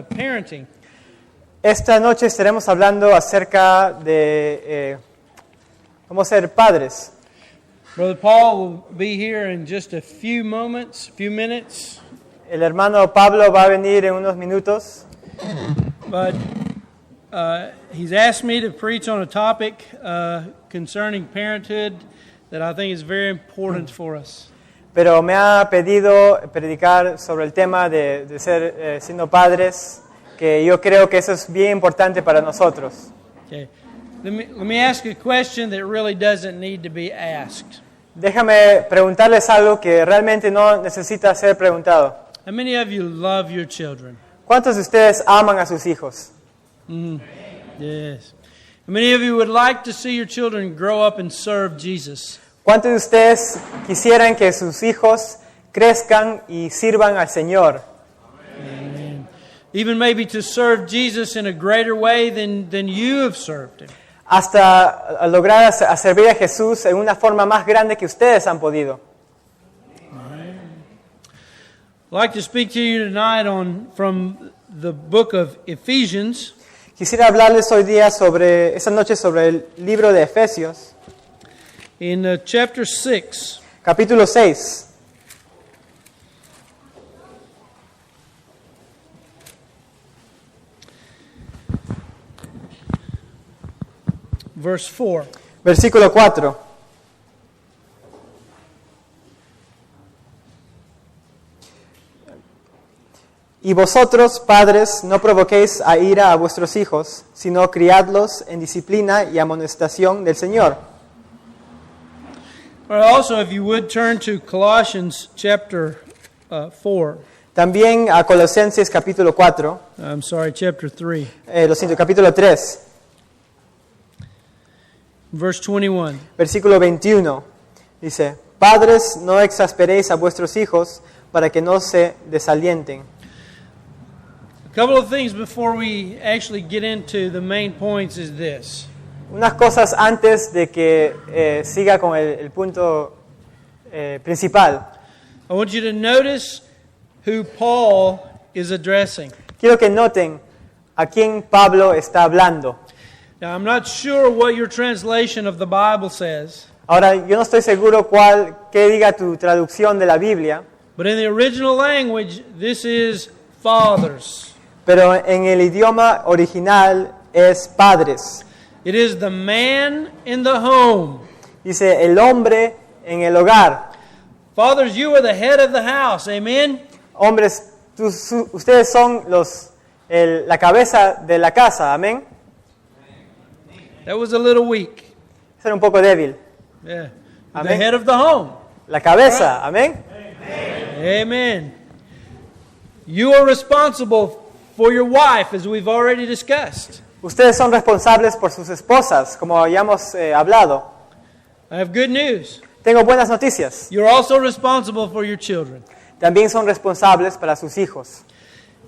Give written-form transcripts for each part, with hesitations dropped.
Parenting. Esta noche estaremos hablando acerca de cómo ser padres. Brother Paul will be here in just a few minutes. El hermano Pablo va a venir en unos minutos, But he's asked me to preach on a topic concerning parenthood that I think is very important for us. pero me ha pedido predicar sobre el tema de ser siendo padres, que yo creo que eso es bien importante para nosotros. Okay. Let me ask a question that really doesn't need to be asked. Déjame preguntarles algo que realmente no necesita ser preguntado. How many of you love your children? ¿Cuántos de ustedes aman a sus hijos? Yes. How many of you would like to see your children grow up and serve Jesus? ¿Cuántos de ustedes quisieran que sus hijos crezcan y sirvan al Señor? Amen. Even maybe to serve Jesus in a greater way than you have served Him. Hasta lograr a servir a Jesús en una forma más grande que ustedes han podido. I'd like to speak to you tonight from the book of Ephesians. Quisiera hablarles hoy día esta noche sobre el libro de Efesios, In chapter 6, capítulo 6, verse 4. versículo 4. Y vosotros, padres, no provoquéis a ira a vuestros hijos, sino criadlos en disciplina y amonestación del Señor. Also, if you would turn to Colossians chapter 4. También a Colosenses capítulo 4, I'm sorry, chapter 3, capítulo 3, verse 21. versículo 21. Dice, padres, no exasperéis a vuestros hijos para que no se desalienten. A couple of things before we actually get into the main points is this. Unas cosas antes de que siga con el punto principal. I want you to notice who Paul is addressing. Quiero que noten a quién Pablo está hablando. Now, I'm not sure what your translation of the Bible says, Ahora, yo no estoy seguro qué diga tu traducción de la Biblia, but in the original language, this is fathers. pero en el idioma original es padres. It is the man in the home. Dice, el hombre en el hogar. Fathers, you are the head of the house. Amen? Hombres, ustedes son la cabeza de la casa. Amén. That was a little weak. Ser un poco débil. Yeah. The Amen. head of the home. La cabeza. Amén. Amen. You are responsible for your wife, as we've already discussed. Ustedes son responsables por sus esposas, como habíamos hablado. I have good news. Tengo buenas noticias. You're also responsible for your children. También son responsables para sus hijos.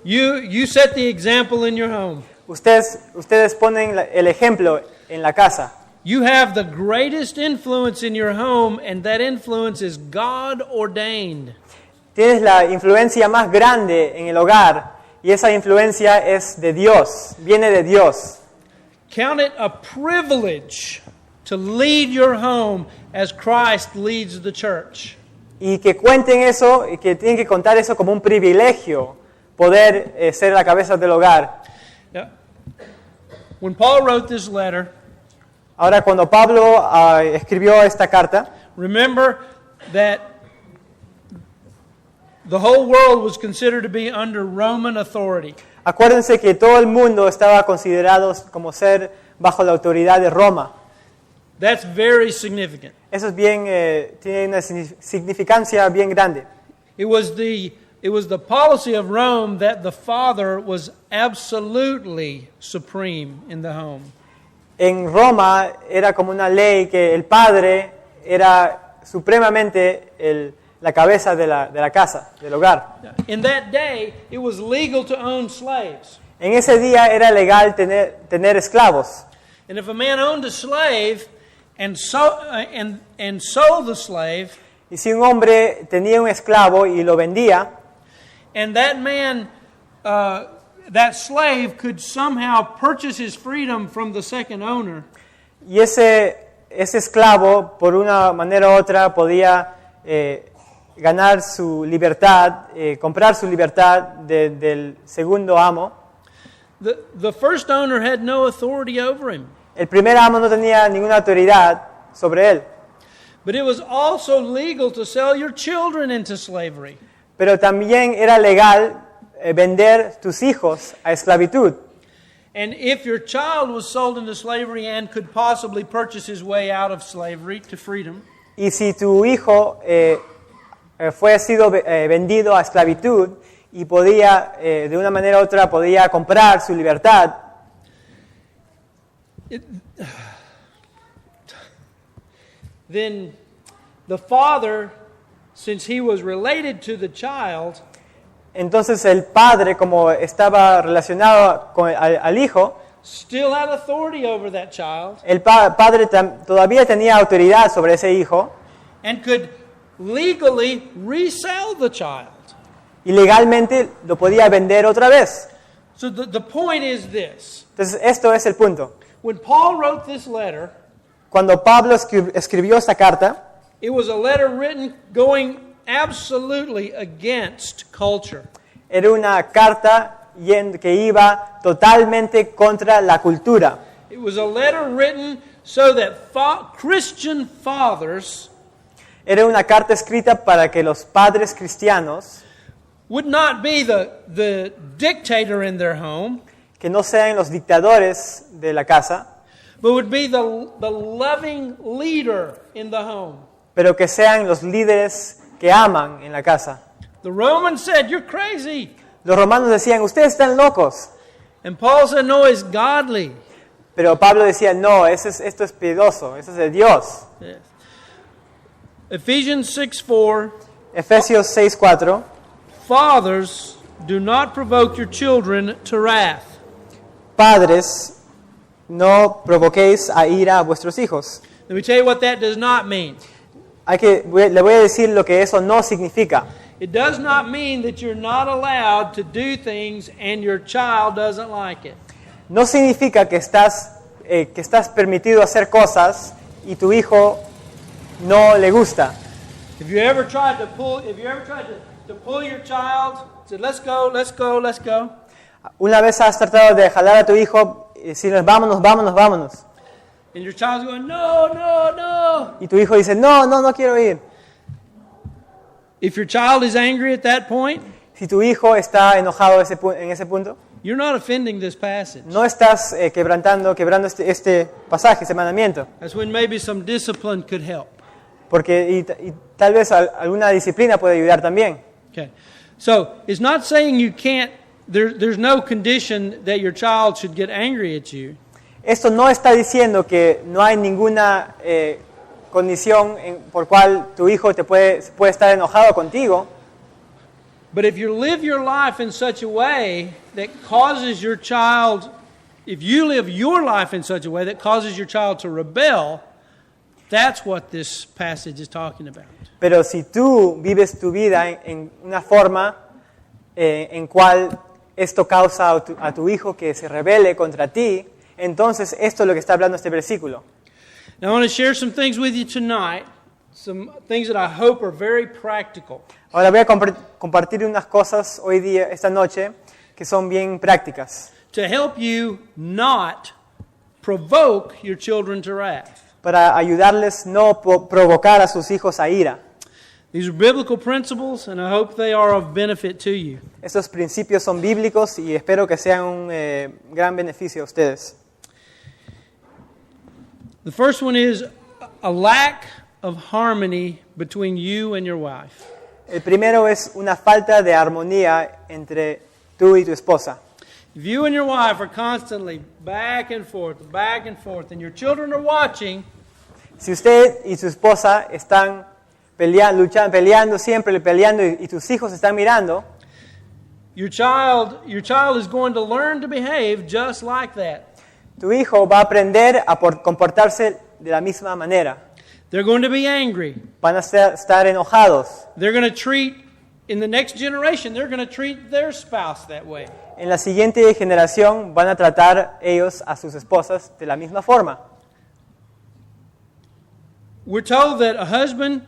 You set the example in your home. Ustedes ponen el ejemplo en la casa. You have the greatest influence in your home, and that influence is God ordained. Tienes la influencia más grande en el hogar y esa influencia es de Dios, viene de Dios. Count it a privilege to lead your home as Christ leads the church. Y que cuenten eso, y que tienen que contar eso como un privilegio, poder ser la cabeza del hogar. Now, when Paul wrote this letter, Ahora, cuando Pablo escribió esta carta, remember that the whole world was considered to be under Roman authority. acuérdense que todo el mundo estaba considerado como ser bajo la autoridad de Roma. That's very significant. Eso es tiene una significancia bien grande. It was the policy of Rome that the father was absolutely supreme in the home. En Roma era como una ley que el padre era supremamente la cabeza de la casa, del hogar. In that day, it was legal to own slaves. En ese día era legal tener esclavos. And if a man owned a slave and sold the slave, Y si un hombre tenía un esclavo y lo vendía, and that man that slave could somehow purchase his freedom from the second owner, Y ese esclavo, por una manera u otra, podía ganar su libertad, comprar su libertad del segundo amo. the first owner had no authority over him. El primer amo no tenía ninguna autoridad sobre él, But it was also legal to sell your children into slavery. pero también era legal vender tus hijos a esclavitud. And if your child was sold into slavery and could possibly purchase his way out of slavery to freedom, Y si tu hijo fue sido vendido a esclavitud y podía, de una manera u otra, podía comprar su libertad, then the father, since he was related to the child, entonces el padre, como estaba relacionado con al hijo, still had authority over that child el padre todavía tenía autoridad sobre ese hijo and could legally resell the child. y legalmente lo podía vender otra vez. So the point is this. Entonces esto es el punto. When Paul wrote this letter, Cuando Pablo escribió esta carta, it was a letter written going absolutely against culture. era una carta que iba totalmente contra la cultura. It was a letter written so that Christian fathers Era una carta escrita para que los padres cristianos, would not be the dictator in their home, que no sean los dictadores de la casa, but would be the loving leader in the home. pero que sean los líderes que aman en la casa. The Romans said, "You're crazy." Los romanos decían, ustedes están locos. And Paul said, "No, it's godly." Pero Pablo decía, no, esto es piedoso, eso es de Dios. Yes. Ephesians 6:4, Efesios 6:4, fathers, do not provoke your children to wrath. padres, no provoquéis a ira a vuestros hijos. Let me tell you what that does not mean. Le voy a decir lo que eso no significa. It does not mean that you're not allowed to do things and your child doesn't like it. No significa que estás permitido hacer cosas y tu hijo no le gusta. If you ever tried to pull your child, said, "Let's go, let's go, let's go." Una vez has tratado de jalar a tu hijo y decirle, vámonos, vámonos, vámonos. And your child's going, "No, no, no." Y tu hijo dice, no quiero ir. If your child is angry at that point, Si tu hijo está enojado en ese punto, you're not offending this passage. no estás quebrando este pasaje, este mandamiento. That's when maybe some discipline could help. Porque y tal vez alguna disciplina puede ayudar también. Okay. So, it's not saying you can't, there's no condition that your child should get angry at you. Esto no está diciendo que no hay ninguna condición por cual tu hijo puede estar enojado contigo. But if you live your life in such a way that causes your child, if you live your life in such a way that causes your child to rebel, that's what this passage is talking about. Pero si tú vives tu vida en una forma en cual esto causa a tu hijo que se rebele contra ti, entonces esto es lo que está hablando este versículo. Now I want to share some things with you tonight, some things that I hope are very practical. Ahora voy a compartir unas cosas hoy día, esta noche, que son bien prácticas, To help you not provoke your children to wrath. para ayudarles no provocar a sus hijos a ira. These are biblical principles, and I hope they are of benefit to you. Estos principios son bíblicos y espero que sean un gran beneficio a ustedes. The first one is a lack of harmony between you and your wife. El primero es una falta de armonía entre tú y tu esposa. If you and your wife are constantly back and forth, and your children are watching, Si usted y su esposa están peleando siempre, peleando y tus hijos están mirando, your child is going to learn to behave just like that. tu hijo va a aprender a comportarse de la misma manera. They're going to be angry. Van a estar enojados. They're going to treat in the next generation, they're going to treat their spouse that way. En la siguiente generación van a tratar ellos a sus esposas de la misma forma. We're told that a husband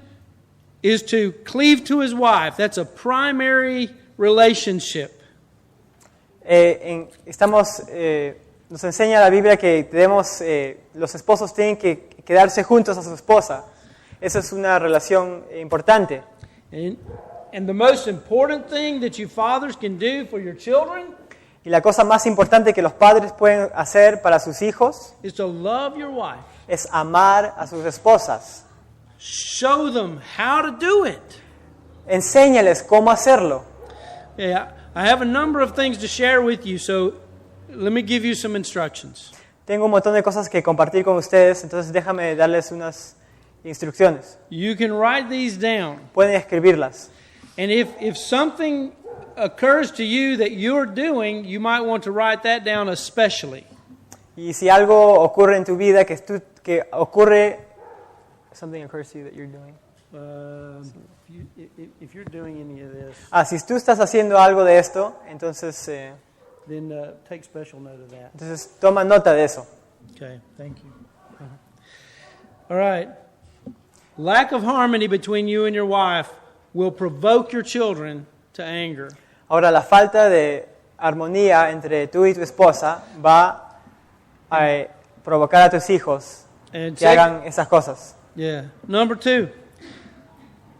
is to cleave to his wife. That's a primary relationship. Nos enseña la Biblia que los esposos tienen que quedarse juntos a su esposa. Esa es una relación importante. And the most important thing that you fathers can do for your children Y la cosa más importante que los padres pueden hacer para sus hijos is to love your wife. es amar a sus esposas. Show them how to do it. Enséñales cómo hacerlo. Yeah, I have a number of things to share with you, so let me give you some instructions. Tengo un montón de cosas que compartir con ustedes, entonces déjame darles unas instrucciones. You can write these down. Pueden escribirlas. And if something occurs to you that you're doing, you might want to write that down especially. Y si algo ocurre en tu vida something occurs to you that you're doing. If you're doing any of this, Si tú estás haciendo algo de esto, entonces then take special note of that. Toma nota de eso. Okay, thank you. All right. Lack of harmony between you and your wife will provoke your children to anger. Ahora, la falta de armonía entre tú y tu esposa va a provocar a tus hijos que hagan esas cosas. Yeah. Number 2.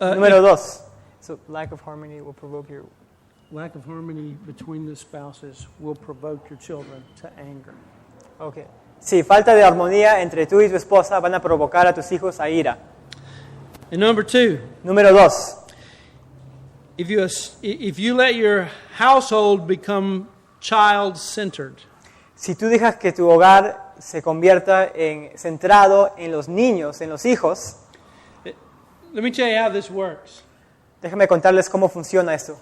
Número 2. So, lack of harmony will provoke your... Lack of harmony between the spouses will provoke your children to anger. Okay. Sí, falta de armonía entre tú y tu esposa van a provocar a tus hijos a ira. And number 2. Número 2. If you let your household become child-centered, si tú dejas que tu hogar se convierta centrado en los niños, en los hijos, let me tell you how this works. Déjame contarles cómo funciona esto.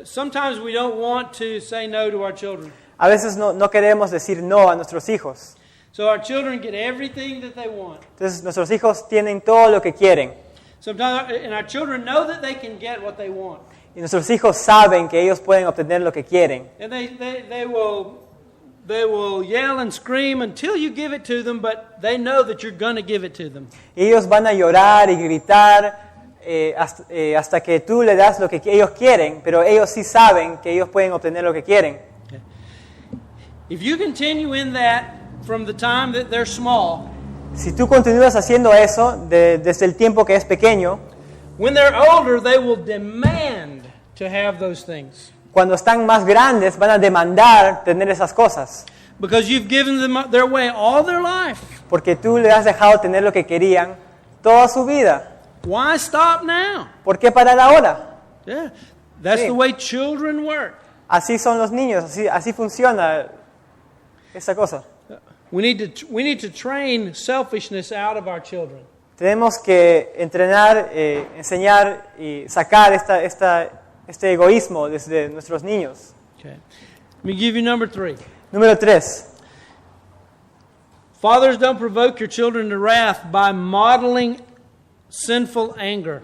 Sometimes we don't want to say no to our children. A veces no queremos decir no a nuestros hijos. So our children get everything that they want. Entonces nuestros hijos tienen todo lo que quieren. Sometimes, and our children know that they can get what they want. Y nuestros hijos saben que ellos pueden obtener lo que quieren. And they will yell and scream until you give it to them, but they know that you're going to give it to them. Y ellos van a llorar y gritar hasta que tú le das lo que ellos quieren, pero ellos sí saben que ellos pueden obtener lo que quieren. Okay. If you continue in that from the time that they're small, si tú continúas haciendo eso desde el tiempo que es pequeño, when they're older, they will demand to have those things. Cuando están más grandes, van a demandar tener esas cosas. Because you've given them their way all their life. Porque tú le has dejado tener lo que querían toda su vida. Why stop now? ¿Por qué parar ahora? Yeah, that's Sí. the way children work. Así son los niños, así funciona esa cosa. We need to train selfishness out of our children. Tenemos que entrenar, enseñar y sacar este egoísmo desde nuestros niños. Okay. Let me give you number 3. Número 3. Fathers, don't provoke your children to wrath by modeling sinful anger.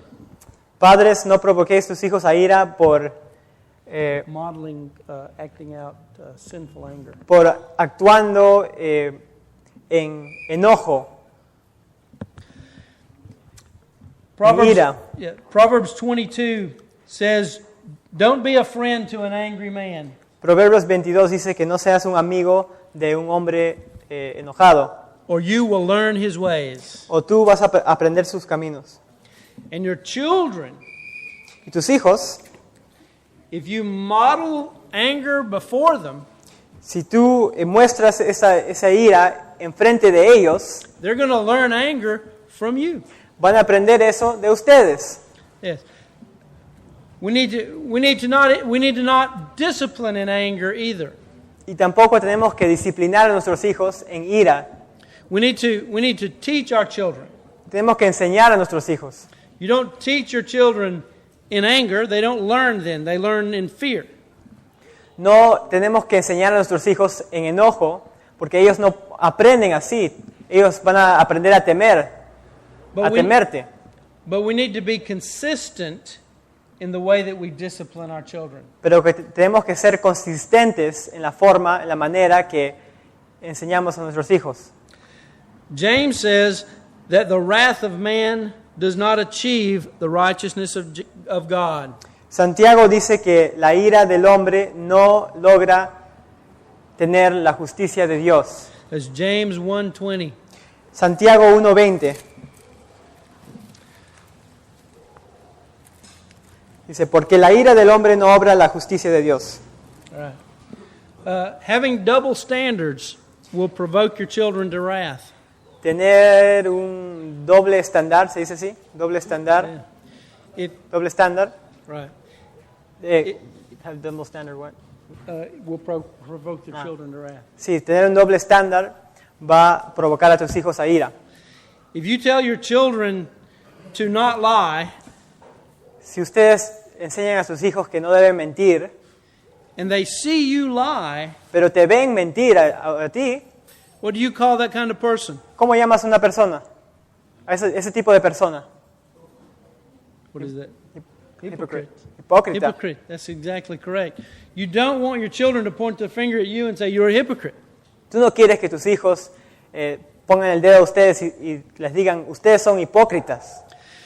Padres, no provoquéis tus hijos a ira por Acting out sinful anger. por actuando en enojo. Ira. Proverbs 22 says, "Don't be a friend to an angry man." Proverbios 22 dice que no seas un amigo de un hombre enojado, Or you will learn his ways. o tú vas a aprender sus caminos. And your children, Y tus hijos, if you model anger before them, si tú muestras esa ira enfrente de ellos, they're going to learn anger from you. van a aprender eso de ustedes. Yes. We need to not discipline in anger either. Y tampoco tenemos que disciplinar a nuestros hijos en ira. We need to teach our children. Tenemos que enseñar a nuestros hijos. You don't teach your children in anger, they don't learn then, they learn in fear. No tenemos que enseñar a nuestros hijos en enojo, porque ellos no aprenden así. Ellos van a aprender a temer, a temerte. But we need to be consistent in the way that we discipline our children. Pero que tenemos que ser consistentes en la forma, en la manera que enseñamos a nuestros hijos. James says that the wrath of man does not achieve the righteousness of God. Santiago dice que la ira del hombre no logra tener la justicia de Dios. That's James 1:20. Santiago 1:20 dice, porque la ira del hombre no obra la justicia de Dios. All right. Having double standards will provoke your children to wrath. Tener un doble estándar, ¿se dice así? Doble estándar. Yeah. Doble estándar. Right. Have double standard what? Will provoke your children to wrath. Sí, tener un doble estándar va a provocar a tus hijos a ira. If you tell your children to not lie, Si ustedes enseñan a sus hijos que no deben mentir, and they see you lie, pero te ven mentir a ti, what do you call that kind of person? ¿cómo llamas a una persona? A ese tipo de persona. What is that? Hypocrite. Hipócrita. Hypocrite. That's exactly correct. You don't want your children to point the finger at you and say you're a hypocrite. Tú no quieres que tus hijos pongan el dedo a ustedes y les digan, ustedes son hipócritas.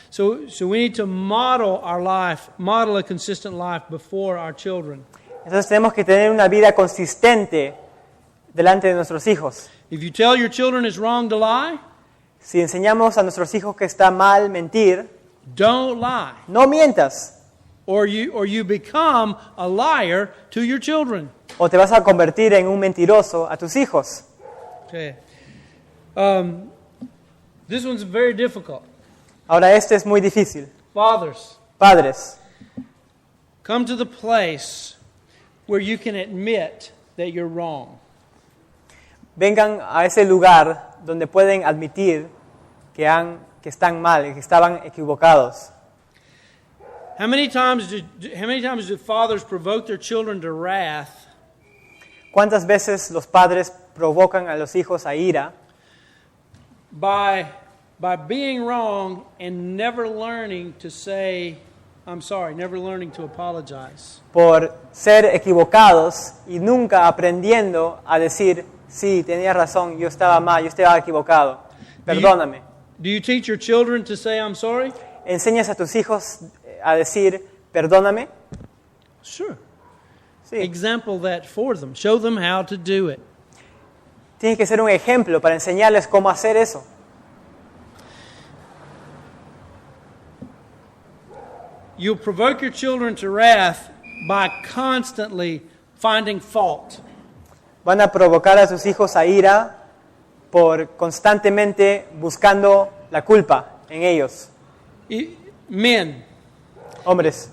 So we need to model our life, model a consistent life before our children. Entonces tenemos que tener una vida consistente delante de nuestros hijos. If you tell your children it's wrong to lie, Si enseñamos a nuestros hijos que está mal mentir, don't lie. no mientas. Or you become a liar to your children. O te vas a convertir en un mentiroso a tus hijos. Okay. This one's very difficult. Ahora, este es muy difícil. Fathers, Padres, come to the place where you can admit that you're wrong. vengan a ese lugar donde pueden admitir que están mal, que estaban equivocados. How many times do fathers provoke their children to wrath ¿Cuántas veces los padres provocan a los hijos a ira by being wrong and never learning to say, I'm sorry, never learning to apologize? por ser equivocados y nunca aprendiendo a decir, sí, tenía razón, yo estaba mal, yo estaba equivocado, perdóname? Do you teach your children to say, I'm sorry? ¿Enseñas a tus hijos a decir, perdóname? Sure. Sí. Example that for them. Show them how to do it. Tiene que ser un ejemplo para enseñarles cómo hacer eso. You'll provoke your children to wrath by constantly finding fault. Van a provocar a sus hijos a ira por constantemente buscando la culpa en ellos. Men, Hombres,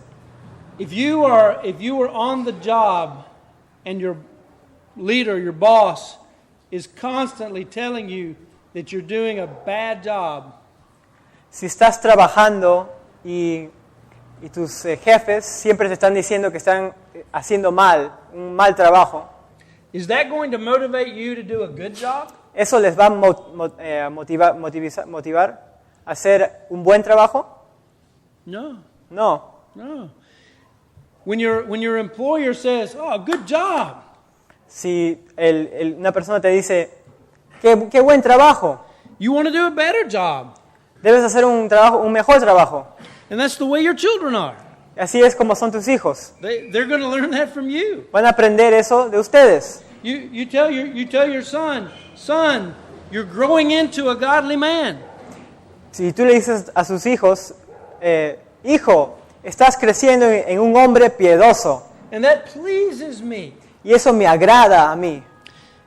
if you were on the job and your leader, your boss, is constantly telling you that you're doing a bad job, si estás trabajando y tus jefes siempre te están diciendo que están haciendo un mal trabajo, is that going to motivate you to do a good job? ¿eso les va a motivar a hacer un buen trabajo? No, No. no. When your employer says, "Oh, good job," Si una persona te dice, qué buen trabajo, you want to do a better job, debes hacer un mejor trabajo. and that's the way your children are. Así es como son tus hijos. They're going to learn that from you. Van a aprender eso de ustedes. You tell your son, you're growing into a godly man. Si tú le dices a sus hijos, hijo, estás creciendo en un hombre piedoso, And that pleases me. y eso me agrada a mí.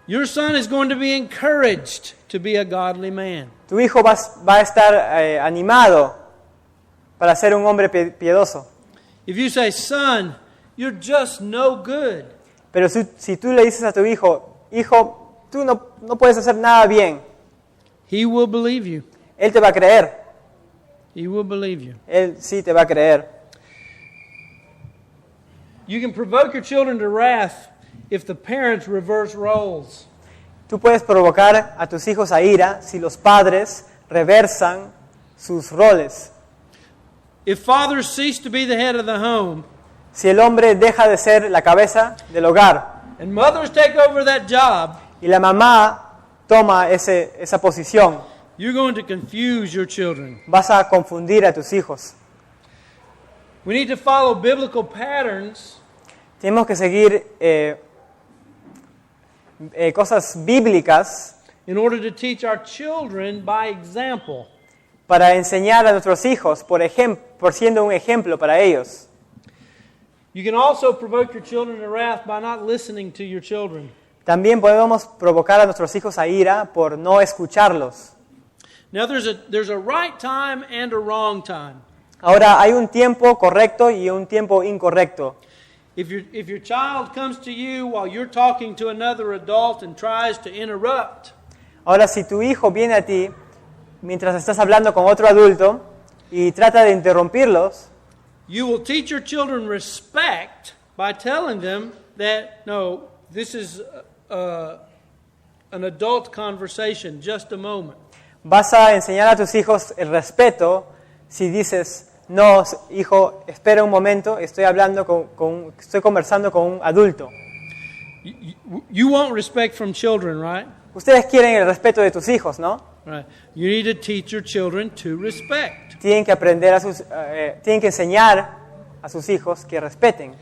Your son is going to be encouraged to be a godly man. Tu hijo va a estar animado para ser un hombre piedoso. If you say, "Son, you're just no good," Pero si tú le dices a tu hijo, hijo, tú no puedes hacer nada bien, he will believe you. él te va a creer. He will believe you. Él sí te va a creer. You can provoke your children to wrath if the parents reverse roles. Tú puedes provocar a tus hijos a ira si los padres reversan sus roles. If fathers cease to be the head of the home, si el hombre deja de ser la cabeza del hogar and mothers take over that job, y la mamá toma esa posición, you're going to confuse your children. vas a confundir a tus hijos. We need to follow biblical patterns Tenemos que seguir cosas bíblicas in order to teach our children by example. para enseñar a nuestros hijos, por siendo un ejemplo para ellos. You can also provoke your children to wrath by not listening to your children. También podemos provocar a nuestros hijos a ira por no escucharlos. Now there's a right time and a wrong time. Ahora, hay un tiempo correcto y un tiempo incorrecto. If your child comes to you while you're talking to another adult and tries to interrupt, Ahora, si tu hijo viene a ti mientras estás hablando con otro adulto y trata de interrumpirlos, you will teach your children respect by telling them that, no, this is an adult conversation, just a moment. vas a enseñar a tus hijos el respeto si dices, no, hijo, espera un momento, estoy conversando con un adulto. You want respect from children, right? Ustedes quieren el respeto de tus hijos, ¿no? Right. You need to teach your children to respect. Tienen que aprender tienen que enseñar a sus hijos que respeten.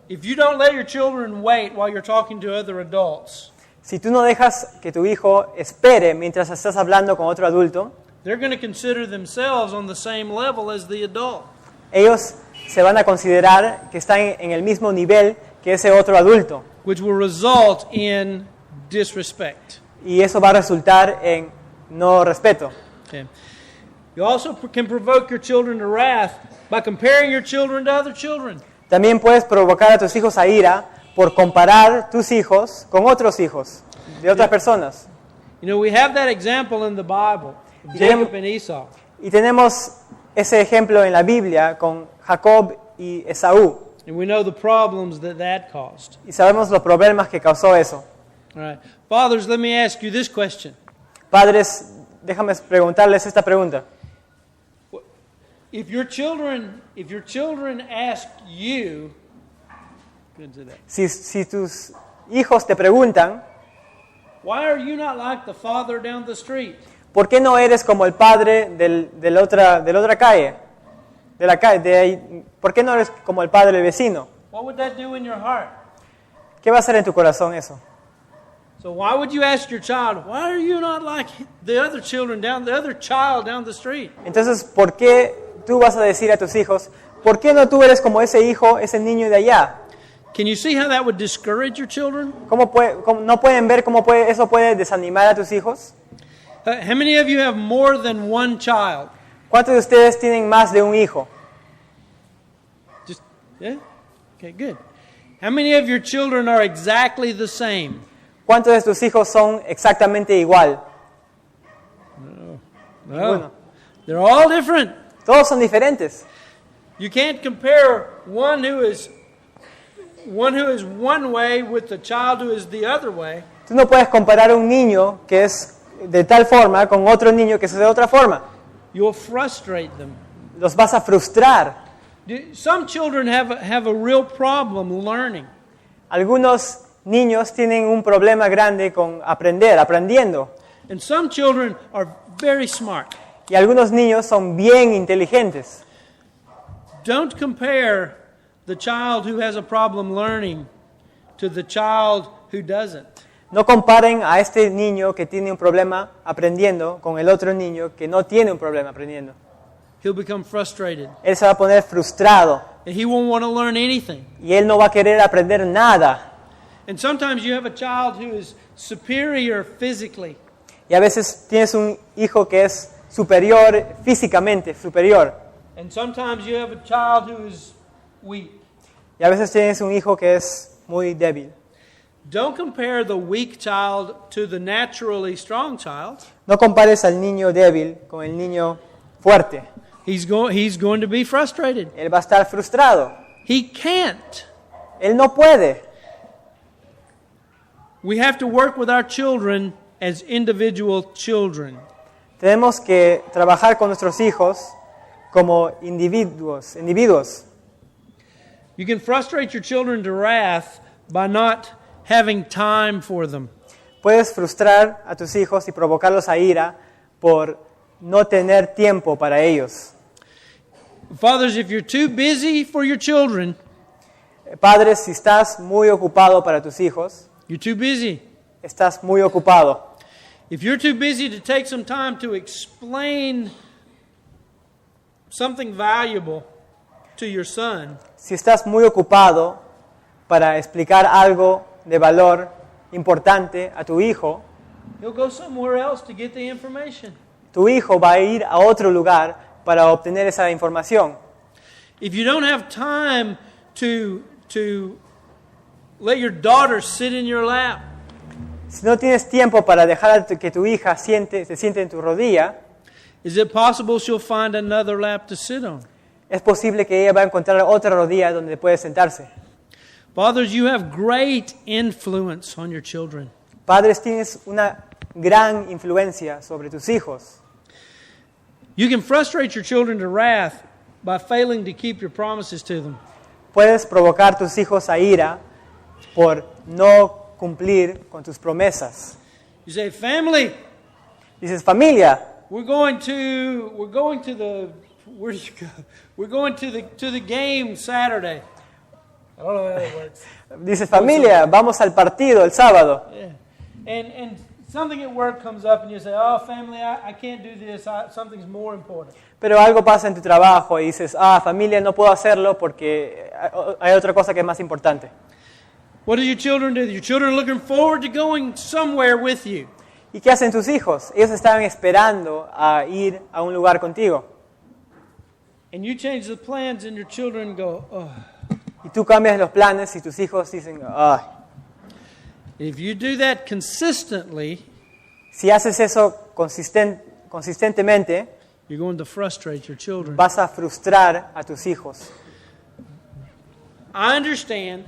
If you don't let your children wait while you're talking to other adults, Si tú no dejas que tu hijo espere mientras estás hablando con otro adulto, they're going to consider themselves on the same level as the adult. ellos se van a considerar que están en el mismo nivel que ese otro adulto. Which will result in disrespect. Y eso va a resultar en no respeto. Okay. You also can provoke your children to wrath by comparing your children to other children. También puedes provocar a tus hijos a ira por comparar tus hijos con otros hijos de otras personas. You know, we have that example in the Bible, of Jacob and Esau. Y tenemos ese ejemplo en la Biblia con Jacob y Esaú. And we know the problems that caused. Y sabemos los problemas que causó eso. All right. Fathers, let me ask you this question. Padres, déjame preguntarles esta pregunta. If your children ask you, good to that. Si tus hijos te preguntan, Why are you not like the father down the street? ¿por qué no eres como el padre de la otra calle? ¿Por qué no eres como el padre del vecino? What would that do in your heart? ¿Qué va a hacer en tu corazón eso? So why would you ask your child, why are you not like the other child down the street? Entonces, ¿por qué tú vas a decir a tus hijos, ¿por qué no tú eres como ese hijo, ese niño de allá? Can you see how that would discourage your children? ¿No pueden ver cómo eso puede desanimar a tus hijos? How many of you have more than one child? ¿Cuántos de ustedes tienen más de un hijo? Yeah? Okay, good. How many of your children are exactly the same? ¿Cuántos de tus hijos son exactamente igual? No. Ninguno. They're all different. Todos son diferentes. You can't compare one who is one way with the child who is the other way. Tú no puedes comparar a un niño que es de tal forma con otro niño que es de otra forma. You'll frustrate them. Los vas a frustrar. Some children have a real problem learning. Algunos niños tienen un problema grande con aprendiendo. And some children are very smart. Y algunos niños son bien inteligentes. Don't compare the child who has a problem learning to the child who doesn't. No comparen a este niño que tiene un problema aprendiendo con el otro niño que no tiene un problema aprendiendo. He'll become frustrated. Él se va a poner frustrado And he won't want to learn anything. y él no va a querer aprender nada. And sometimes you have a child who is superior physically. Y a veces tienes un hijo que es superior físicamente, superior. And sometimes you have a child who is weak. Y a veces tienes un hijo que es muy débil. Don't compare the weak child to the naturally strong child. No compares al niño débil con el niño fuerte. He's going to be frustrated. Él va a estar frustrado. He can't. Él no puede. We have to work with our children as individual children. Tenemos que trabajar con nuestros hijos como individuos. You can frustrate your children to wrath by not having time for them. Puedes frustrar a tus hijos y provocarlos a ira por no tener tiempo para ellos. Fathers, if you're too busy for your children, Padres, si estás muy ocupado para tus hijos, you're too busy. estás muy ocupado. If you're too busy to take some time to explain something valuable to your son, Si estás muy ocupado para explicar algo de valor importante a tu hijo, he'll go somewhere else to get the information. tu hijo va a ir a otro lugar para obtener esa información. If you don't have time to let your daughter sit in your lap, Si no tienes tiempo para dejar que tu hija se siente en tu rodilla, is it possible she'll find another lap to sit on? es posible que ella va a encontrar otra rodilla donde puede sentarse. Fathers, you have great influence on your children. Padres, tienes una gran influencia sobre tus hijos. You can frustrate your children to wrath by failing to keep your promises to them. Puedes provocar tus hijos a ira por no cumplir con tus promesas. You say, family, Dices, familia, we're going to the where do you go? We're going to the game Saturday. I don't know how that works. dices, familia, vamos al partido el sábado. Yeah. And something at work comes up and you say, oh, family, I can't do this. Something's more important. Pero algo pasa en tu trabajo y dices, familia, no puedo hacerlo porque hay otra cosa que es más importante. What do your children do? Your children are looking forward to going somewhere with you. ¿Y qué hacen tus hijos? Ellos estaban esperando a ir a un lugar contigo. And you change the plans and your children go, oh. Y tú cambias los planes y tus hijos dicen, ay. If you do that consistently, Si haces eso consistentemente, you're going to frustrate your children. vas a frustrar a tus hijos. I understand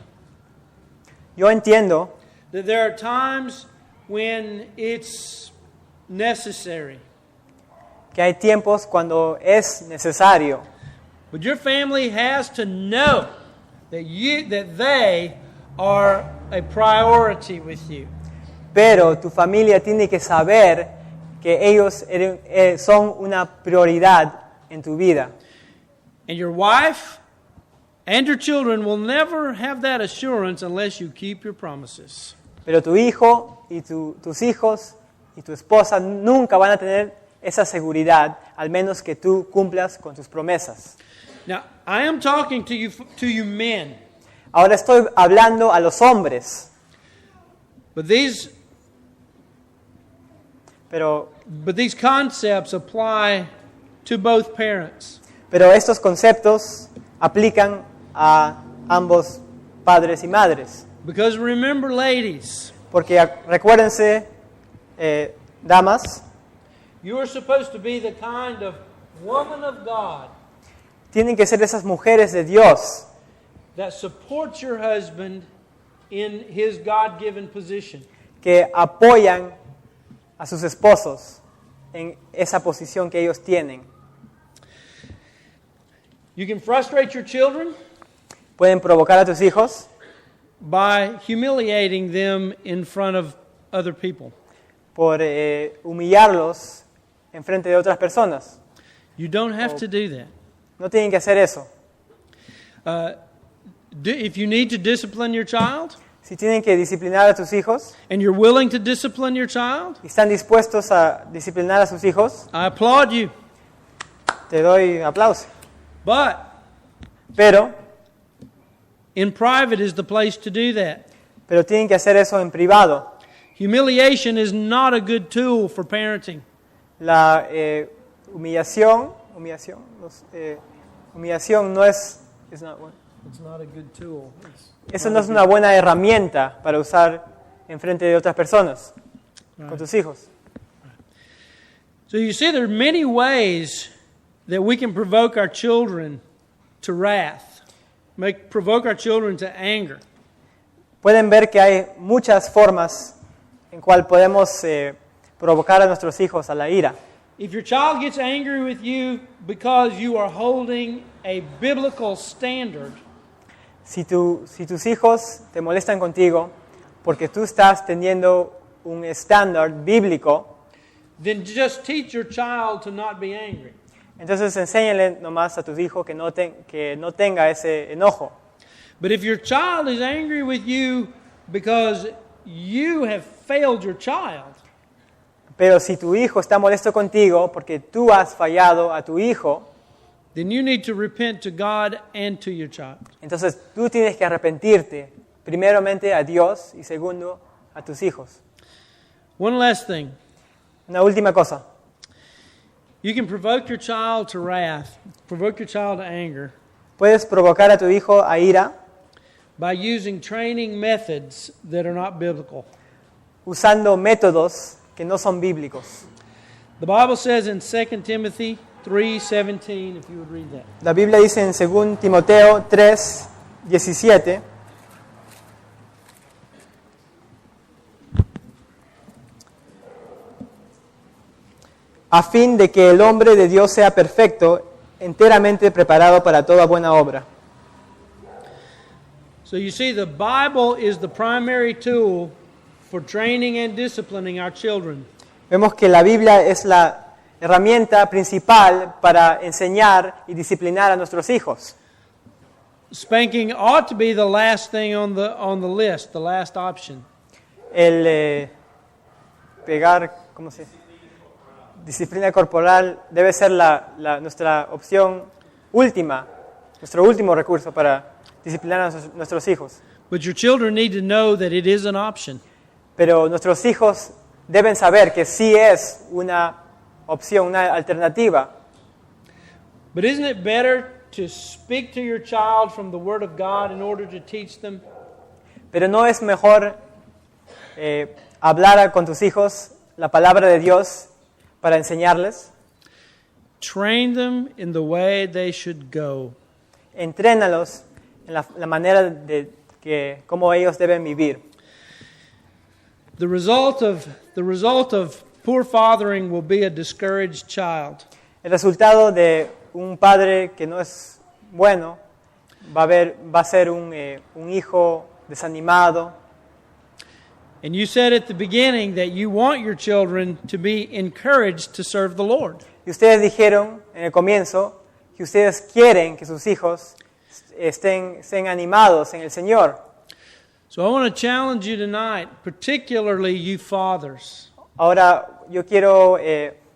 Yo entiendo that there are times when it's necessary. que hay tiempos cuando es necesario, But your family has to know that they are a priority with you. pero tu familia tiene que saber que ellos son una prioridad en tu vida. And your wife and your children will never have that assurance unless you keep your promises. Pero tu hijo y tus hijos y tu esposa nunca van a tener esa seguridad, al menos que tú cumplas con tus promesas. Now, I am talking to you men, Ahora estoy hablando a los hombres, but these pero concepts apply to both parents. estos conceptos aplican a ambos padres y madres. Because remember, ladies, Porque recuérdense, damas, you are supposed to be the kind of woman of God tienen que ser esas mujeres de Dios that supports your husband in his God-given position. que apoyan a sus esposos en esa posición que ellos tienen. You can frustrate your children Pueden provocar a tus hijos by humiliating them in front of other people. por humillarlos en frente de otras personas. You don't have to do that. No tienen que hacer eso. If you need to discipline your child, Si tienen que disciplinar a tus hijos and you're willing to discipline your child, y están dispuestos a disciplinar a sus hijos, I applaud you. te doy aplauso. But Pero in private is the place to do that. tienen que hacer eso en privado. Humiliation is not a good tool for parenting. La humillación no es, It's not a good tool. eso no es una buena herramienta para usar en frente de otras personas, con tus hijos. So you see, there are many ways that we can provoke our children to wrath, provoke our children to anger. Pueden ver que hay muchas formas en cual podemos provocar a nuestros hijos a la ira. If your child gets angry with you because you are holding a biblical standard, Si tus hijos te molestan contigo porque tú estás teniendo un estándar bíblico, then just teach your child to not be angry. entonces enséñale nomás a tus hijos que no tenga ese enojo. But if your child is angry with you because you have failed your child, Pero si tu hijo está molesto contigo porque tú has fallado a tu hijo, then you need to repent to God and to your child. entonces tú tienes que arrepentirte, primeramente a Dios y segundo a tus hijos. One last thing. Una última cosa. You can provoke your child to wrath, provoke your child to anger Puedes provocar a tu hijo a ira by using training methods that are not biblical. usando métodos que no son bíblicos. The Bible says in 2 Timothy 3:17, if you would read that. La Biblia dice en 2 Timoteo 3:17, a fin de que el hombre de Dios sea perfecto, enteramente preparado para toda buena obra. So you see, the Bible is the primary tool for training and disciplining our children. Vemos que la Biblia es la herramienta principal para enseñar y disciplinar a nuestros hijos. Spanking ought to be the last thing on the list, the last option. El pegar, ¿cómo se dice? Disciplina corporal debe ser nuestra opción última, nuestro último recurso para disciplinar a nuestros hijos. But your children need to know that it is an option. Pero nuestros hijos deben saber que sí es una opción, una alternativa. But isn't it better to speak to your child from the Word of God in order to teach them? Pero no es mejor hablar con tus hijos la palabra de Dios para enseñarles. Train them in the way they should go. Entrénalos en la manera de cómo ellos deben vivir. The result of poor fathering will be a discouraged child. El resultado de un padre que no es bueno va a ser un hijo desanimado. And you said at the beginning that you want your children to be encouraged to serve the Lord. Y ustedes dijeron en el comienzo que ustedes quieren que sus hijos estén animados en el Señor. So I want to challenge you tonight, particularly you fathers. Ahora yo quiero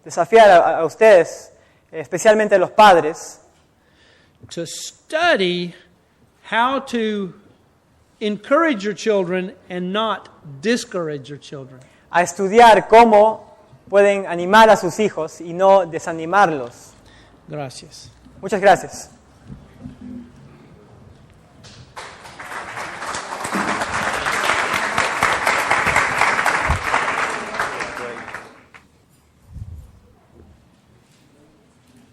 desafiar a ustedes, especialmente a los padres, To study how to encourage your children and not discourage your children. a estudiar cómo pueden animar a sus hijos y no desanimarlos. Gracias. Muchas gracias.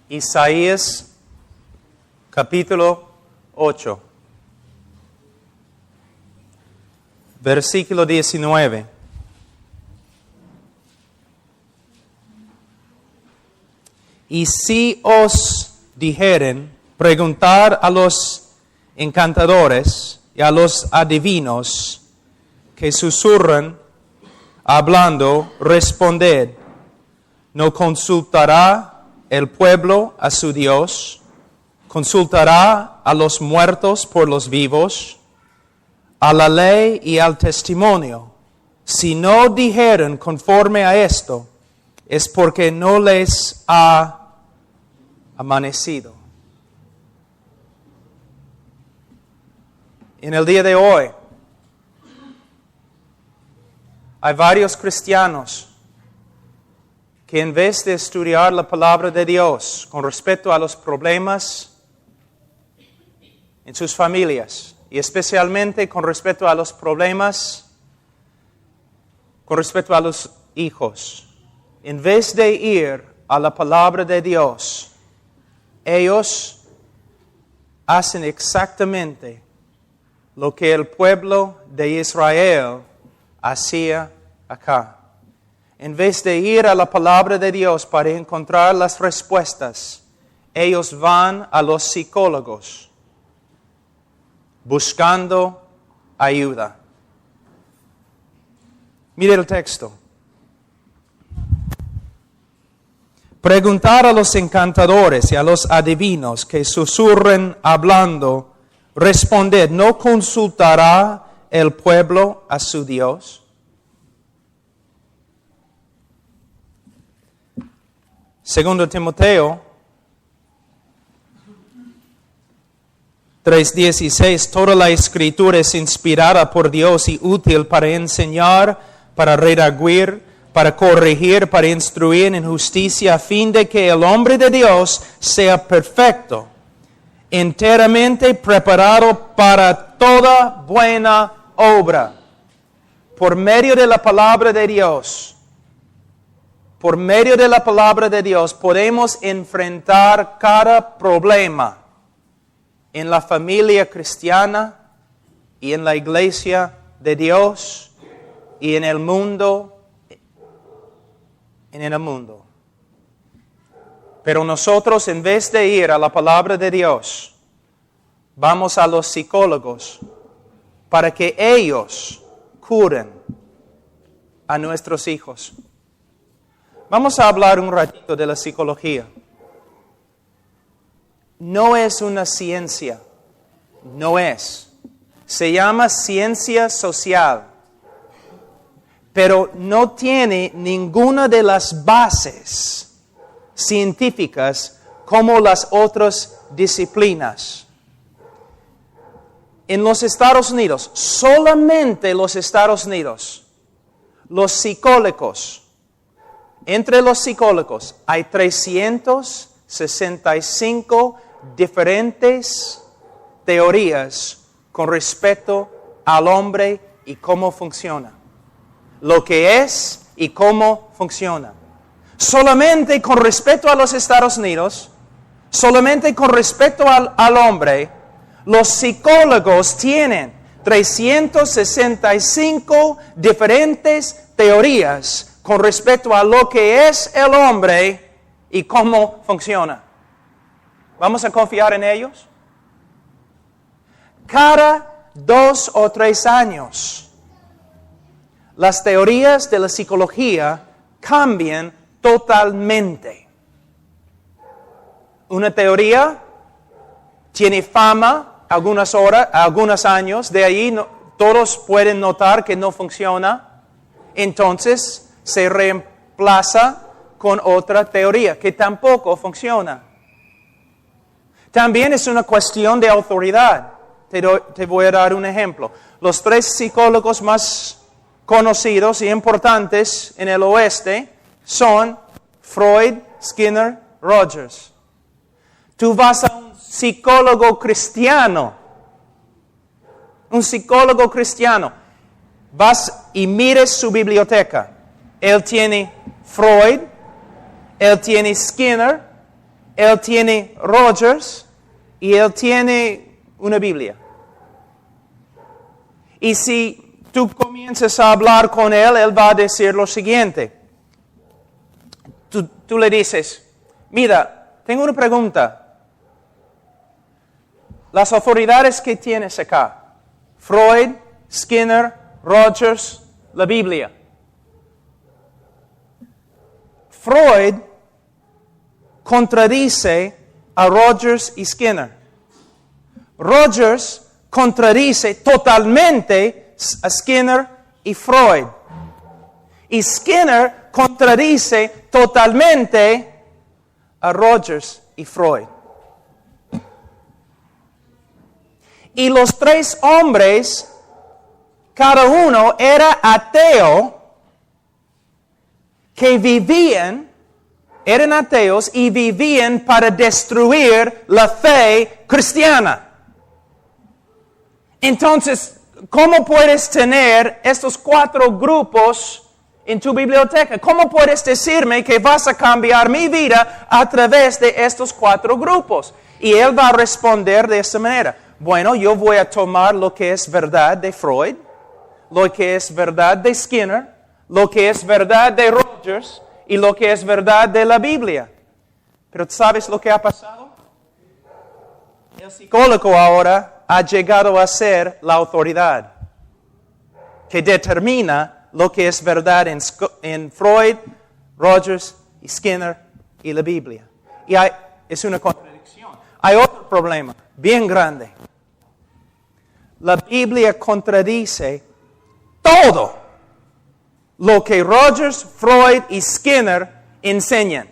Isaías capítulo 8, versículo 19. Y si os dijeren, preguntar a los encantadores y a los adivinos que susurran hablando, responded, ¿no consultará el pueblo a su Dios? ¿Consultará a los muertos por los vivos? A la ley y al testimonio. Si no dijeren conforme a esto, es porque no les ha amanecido. En el día de hoy, hay varios cristianos que en vez de estudiar la palabra de Dios con respecto a los problemas en sus familias, y especialmente con respecto a los problemas con respecto a los hijos, en vez de ir a la palabra de Dios, ellos hacen exactamente lo que el pueblo de Israel hacía acá. En vez de ir a la palabra de Dios para encontrar las respuestas, ellos van a los psicólogos buscando ayuda. Mire el texto. Preguntar a los encantadores y a los adivinos que susurren hablando, responded, ¿no consultará el pueblo a su Dios? Segundo Timoteo 3:16, toda la escritura es inspirada por Dios y útil para enseñar, para redarguir, para corregir, para instruir en justicia, a fin de que el hombre de Dios sea perfecto, enteramente preparado para toda buena obra. Por medio de la palabra de Dios, podemos enfrentar cada problema en la familia cristiana y en la iglesia de Dios y en el mundo. Pero nosotros, en vez de ir a la palabra de Dios, vamos a los psicólogos para que ellos curen a nuestros hijos. Vamos a hablar un ratito de la psicología. No es una ciencia, no es. Se llama ciencia social, pero no tiene ninguna de las bases científicas como las otras disciplinas. En los Estados Unidos, solamente los Estados Unidos, los psicólogos, entre los psicólogos hay 365 diferentes teorías con respecto al hombre y cómo funciona. Lo que es y cómo funciona. Solamente con respecto a los Estados Unidos, solamente con respecto al hombre, los psicólogos tienen 365 diferentes teorías con respecto a lo que es el hombre y cómo funciona. ¿Vamos a confiar en ellos? Cada 2 o 3 años, las teorías de la psicología cambian totalmente. Una teoría tiene fama algunos años, de ahí todos pueden notar que no funciona, entonces se reemplaza con otra teoría que tampoco funciona. También es una cuestión de autoridad. Te voy a dar un ejemplo. Los 3 psicólogos más conocidos y importantes en el oeste son Freud, Skinner, Rogers. Tú vas a un psicólogo cristiano, vas y mires su biblioteca. Él tiene Freud, él tiene Skinner, él tiene Rogers y él tiene una Biblia. Y si tú comienzas a hablar con él, él va a decir lo siguiente. Tú le dices, mira, tengo una pregunta. Las autoridades que tienes acá, Freud, Skinner, Rogers, la Biblia. Freud contradice a Rogers y Skinner. Rogers contradice totalmente a Skinner y Freud. Y Skinner contradice totalmente a Rogers y Freud. Y los 3 hombres, cada uno era ateo, que eran ateos y vivían para destruir la fe cristiana. Entonces, ¿cómo puedes tener estos 4 grupos en tu biblioteca? ¿Cómo puedes decirme que vas a cambiar mi vida a través de estos 4 grupos? Y él va a responder de esta manera. Bueno, yo voy a tomar lo que es verdad de Freud, lo que es verdad de Skinner, lo que es verdad de Rogers, Rogers y lo que es verdad de la Biblia. Pero ¿sabes lo que ha pasado? El psicólogo ahora ha llegado a ser la autoridad que determina lo que es verdad en Freud, Rogers y Skinner y la Biblia. Y es una contradicción. Hay otro problema bien grande. La Biblia contradice todo lo que Rogers, Freud y Skinner enseñan.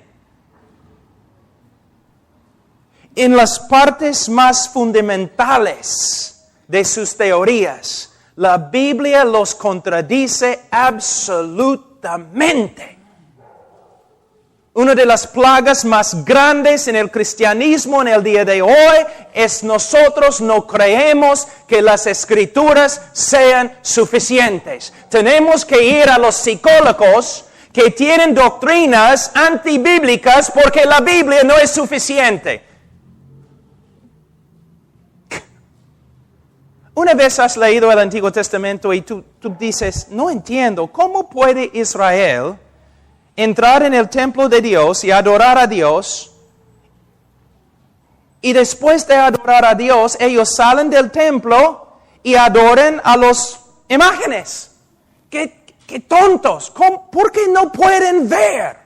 En las partes más fundamentales de sus teorías, la Biblia los contradice absolutamente. Una de las plagas más grandes en el cristianismo en el día de hoy es nosotros no creemos que las escrituras sean suficientes. Tenemos que ir a los psicólogos que tienen doctrinas antibíblicas porque la Biblia no es suficiente. Una vez has leído el Antiguo Testamento y tú dices, no entiendo, ¿cómo puede Israel entrar en el templo de Dios y adorar a Dios? Y después de adorar a Dios, ellos salen del templo y adoran a las imágenes. ¡Qué tontos! ¿Por qué no pueden ver?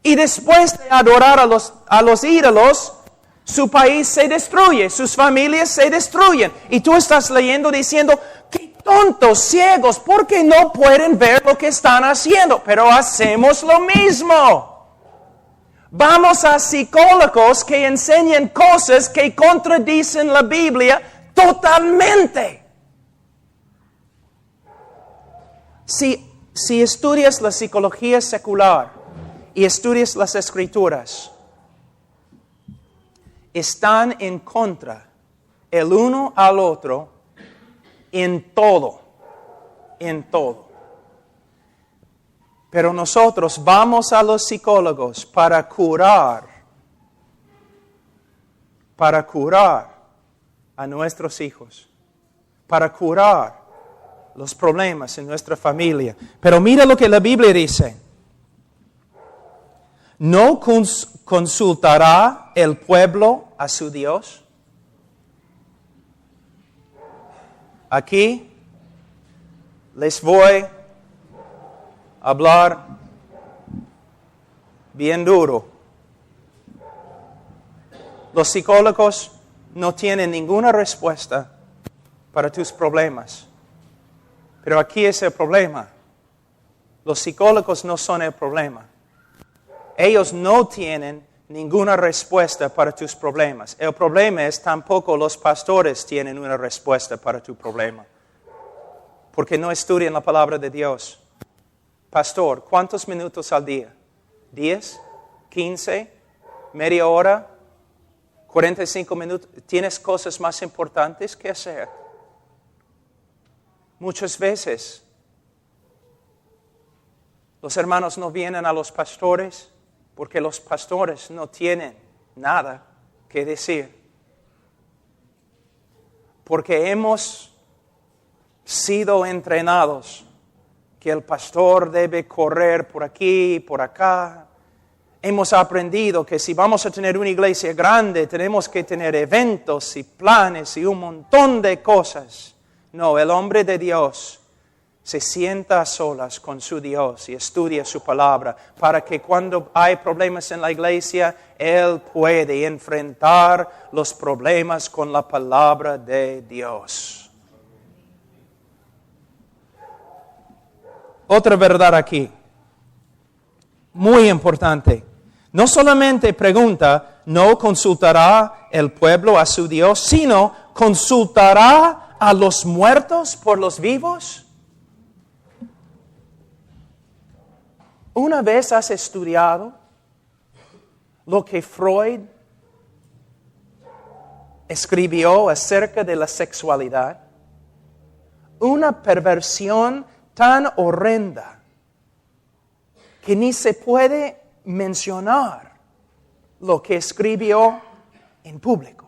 Y después de adorar a los ídolos, su país se destruye, sus familias se destruyen. Y tú estás leyendo diciendo, ¡qué tontos, ciegos! ¿Por qué no pueden ver lo que están haciendo? Pero hacemos lo mismo. Vamos a psicólogos que enseñan cosas que contradicen la Biblia totalmente. Si estudias la psicología secular y estudias las escrituras, están en contra el uno al otro en todo. Pero nosotros vamos a los psicólogos para curar a nuestros hijos, para curar los problemas en nuestra familia. Pero mira lo que la Biblia dice. ¿No consultará el pueblo a su Dios? Aquí les voy a hablar bien duro. Los psicólogos no tienen ninguna respuesta para tus problemas. Pero aquí es el problema. Los psicólogos no son el problema. Ellos no tienen ninguna respuesta para tus problemas. El problema es tampoco los pastores tienen una respuesta para tu problema. Porque no estudian la palabra de Dios. Pastor, ¿cuántos minutos al día? ¿10? ¿15? ¿Media hora? ¿45 minutos? ¿Tienes cosas más importantes que hacer? Muchas veces los hermanos no vienen a los pastores porque los pastores no tienen nada que decir. Porque hemos sido entrenados que el pastor debe correr por aquí y por acá. Hemos aprendido que si vamos a tener una iglesia grande, tenemos que tener eventos y planes y un montón de cosas. No, el hombre de Dios se sienta a solas con su Dios y estudia su palabra para que cuando hay problemas en la iglesia, él puede enfrentar los problemas con la palabra de Dios. Otra verdad aquí, muy importante. No solamente pregunta, ¿no consultará el pueblo a su Dios, sino consultará a los muertos por los vivos? ¿Una vez has estudiado lo que Freud escribió acerca de la sexualidad? Una perversión tan horrenda que ni se puede mencionar lo que escribió en público.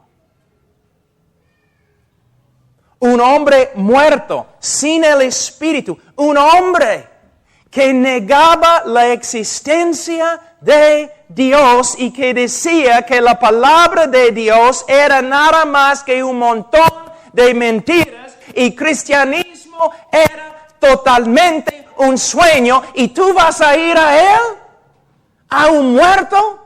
Un hombre muerto, sin el espíritu, un hombre que negaba la existencia de Dios y que decía que la palabra de Dios era nada más que un montón de mentiras y cristianismo era totalmente un sueño y tú vas a ir a Él, a un muerto.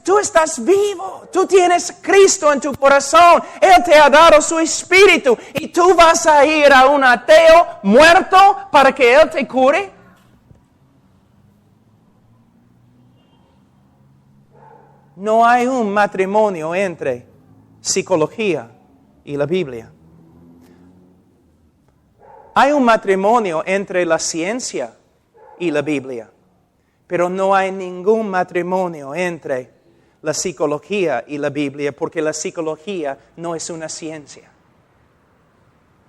Tú estás vivo, tú tienes Cristo en tu corazón, Él te ha dado su Espíritu y tú vas a ir a un ateo muerto para que Él te cure. No hay un matrimonio entre psicología y la Biblia. Hay un matrimonio entre la ciencia y la Biblia. Pero no hay ningún matrimonio entre la psicología y la Biblia, porque la psicología no es una ciencia.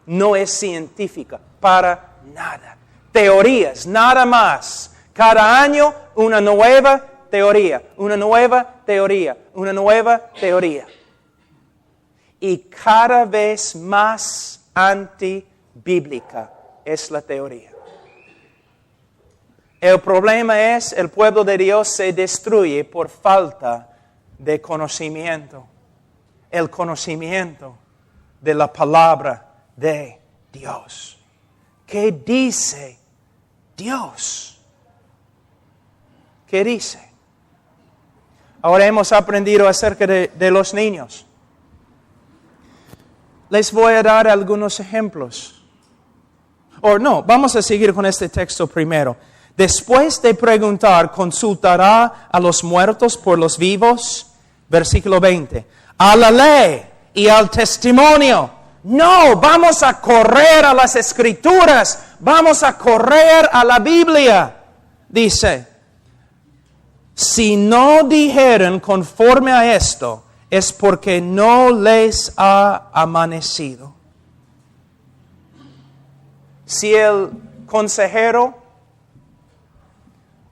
No es científica, para nada. Teorías, nada más. Cada año una nueva teoría, una nueva teoría, una nueva teoría. Y cada vez más antibíblica es la teoría. El problema es, el pueblo de Dios se destruye por falta de conocimiento. El conocimiento de la palabra de Dios. ¿Qué dice Dios? ¿Qué dice? Ahora hemos aprendido acerca de los niños. Les voy a dar algunos ejemplos. Vamos a seguir con este texto primero. Después de preguntar, consultará a los muertos por los vivos. Versículo 20. A la ley y al testimonio. No, vamos a correr a las Escrituras. Vamos a correr a la Biblia. Dice, si no dijeren conforme a esto, es porque no les ha amanecido. Si el consejero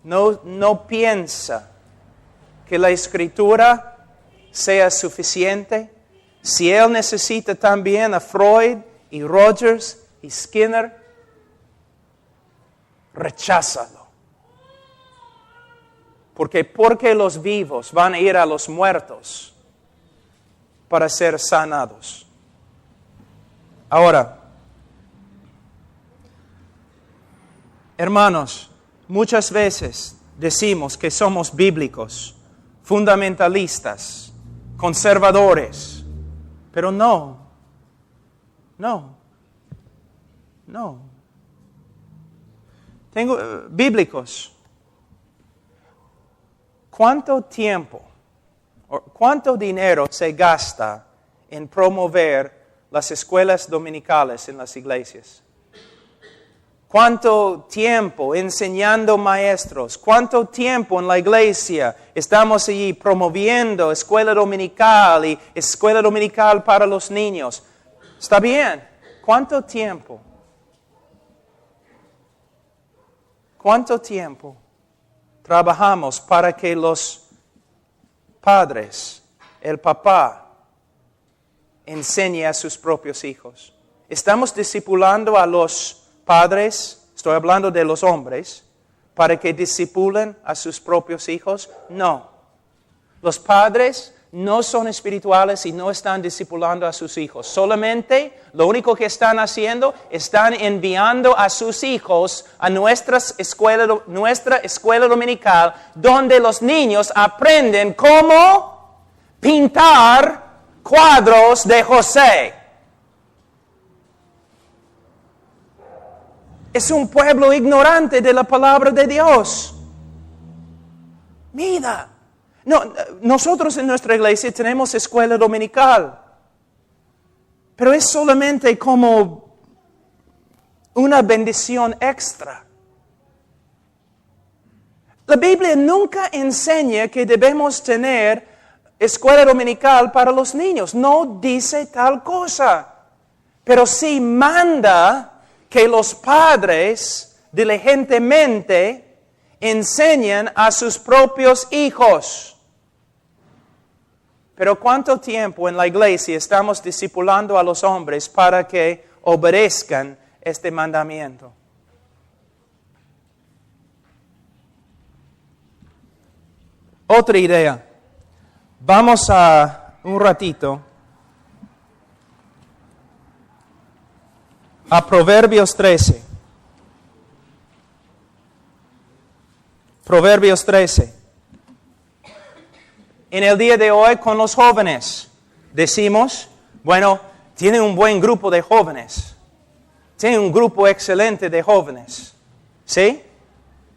no piensa que la Escritura sea suficiente, si él necesita también a Freud y Rogers y Skinner, recházalo. Porque los vivos van a ir a los muertos para ser sanados. Ahora, hermanos, muchas veces decimos que somos bíblicos, fundamentalistas, conservadores, pero no. Bíblicos. ¿Cuánto tiempo, o cuánto dinero se gasta en promover las escuelas dominicales en las iglesias? ¿Cuánto tiempo enseñando maestros? ¿Cuánto tiempo en la iglesia estamos allí promoviendo escuela dominical y escuela dominical para los niños? Está bien. ¿Cuánto tiempo? ¿Cuánto tiempo trabajamos para que los padres, el papá, enseñe a sus propios hijos? ¿Estamos discipulando a los padres, estoy hablando de los hombres, para que discipulen a sus propios hijos? No. Los padres no son espirituales y no están discipulando a sus hijos. Solamente lo único que están haciendo, están enviando a sus hijos a nuestra escuela dominical, donde los niños aprenden cómo pintar cuadros de José. Es un pueblo ignorante de la palabra de Dios. Mira, nosotros en nuestra iglesia tenemos escuela dominical, pero es solamente como una bendición extra. La Biblia nunca enseña que debemos tener escuela dominical para los niños. No dice tal cosa, pero sí manda que los padres diligentemente enseñen a sus propios hijos. Pero ¿cuánto tiempo en la iglesia estamos discipulando a los hombres para que obedezcan este mandamiento? Otra idea. Vamos a un ratito a Proverbios 13. Proverbios 13. En el día de hoy con los jóvenes decimos, bueno, tiene un buen grupo de jóvenes. Tiene un grupo excelente de jóvenes. ¿Sí?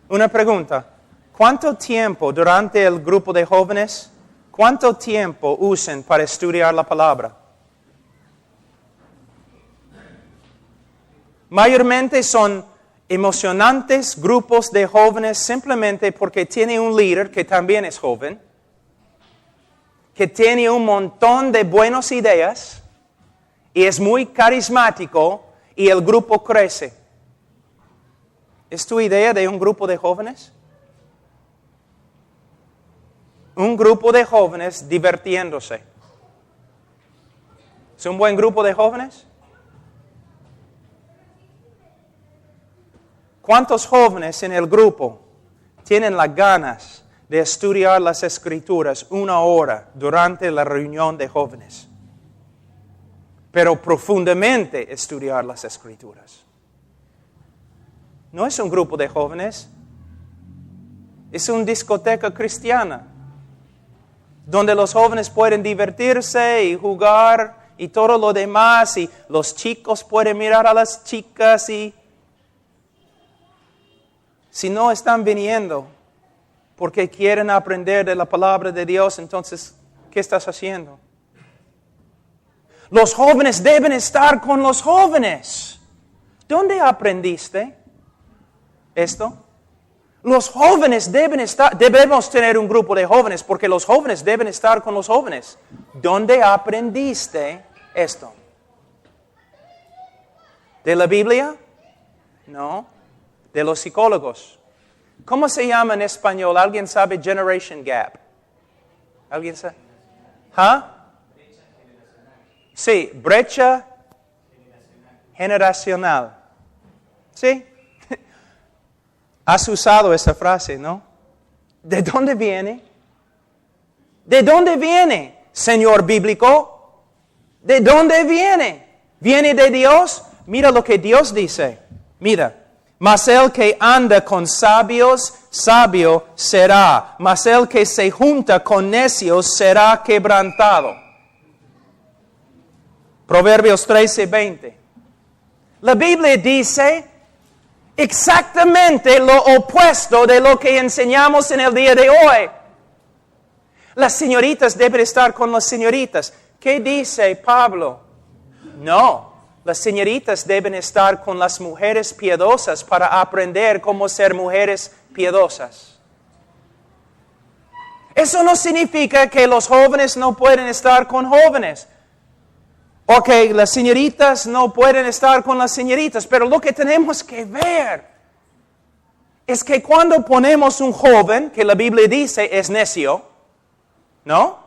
Una pregunta. ¿Cuánto tiempo durante el grupo de jóvenes, cuánto tiempo usan para estudiar la palabra? Mayormente son emocionantes grupos de jóvenes simplemente porque tiene un líder que también es joven, que tiene un montón de buenas ideas y es muy carismático y el grupo crece. ¿Es tu idea de un grupo de jóvenes? Un grupo de jóvenes divirtiéndose. ¿Es un buen grupo de jóvenes? ¿Cuántos jóvenes en el grupo tienen las ganas de estudiar las Escrituras 1 hora durante la reunión de jóvenes? Pero profundamente estudiar las Escrituras. No es un grupo de jóvenes, es una discoteca cristiana, donde los jóvenes pueden divertirse y jugar y todo lo demás, y los chicos pueden mirar a las chicas y... Si no están viniendo porque quieren aprender de la palabra de Dios, entonces, ¿qué estás haciendo? Los jóvenes deben estar con los jóvenes. ¿Dónde aprendiste esto? Los jóvenes debemos tener un grupo de jóvenes porque los jóvenes deben estar con los jóvenes. ¿Dónde aprendiste esto? ¿De la Biblia? No. De los psicólogos. ¿Cómo se llama en español? ¿Alguien sabe generation gap? ¿Alguien sabe? ¿Ah? Sí, brecha generacional. ¿Sí? Has usado esa frase, ¿no? ¿De dónde viene? ¿De dónde viene, señor bíblico? ¿De dónde viene? ¿Viene de Dios? Mira lo que Dios dice. Mira. Mas el que anda con sabios, sabio será. Mas el que se junta con necios será quebrantado. Proverbios 13:20. La Biblia dice exactamente lo opuesto de lo que enseñamos en el día de hoy. Las señoritas deben estar con las señoritas. ¿Qué dice Pablo? No. Las señoritas deben estar con las mujeres piadosas para aprender cómo ser mujeres piadosas. Eso no significa que los jóvenes no pueden estar con jóvenes. O que las señoritas no pueden estar con las señoritas. Pero lo que tenemos que ver es que cuando ponemos un joven, que la Biblia dice es necio, ¿no?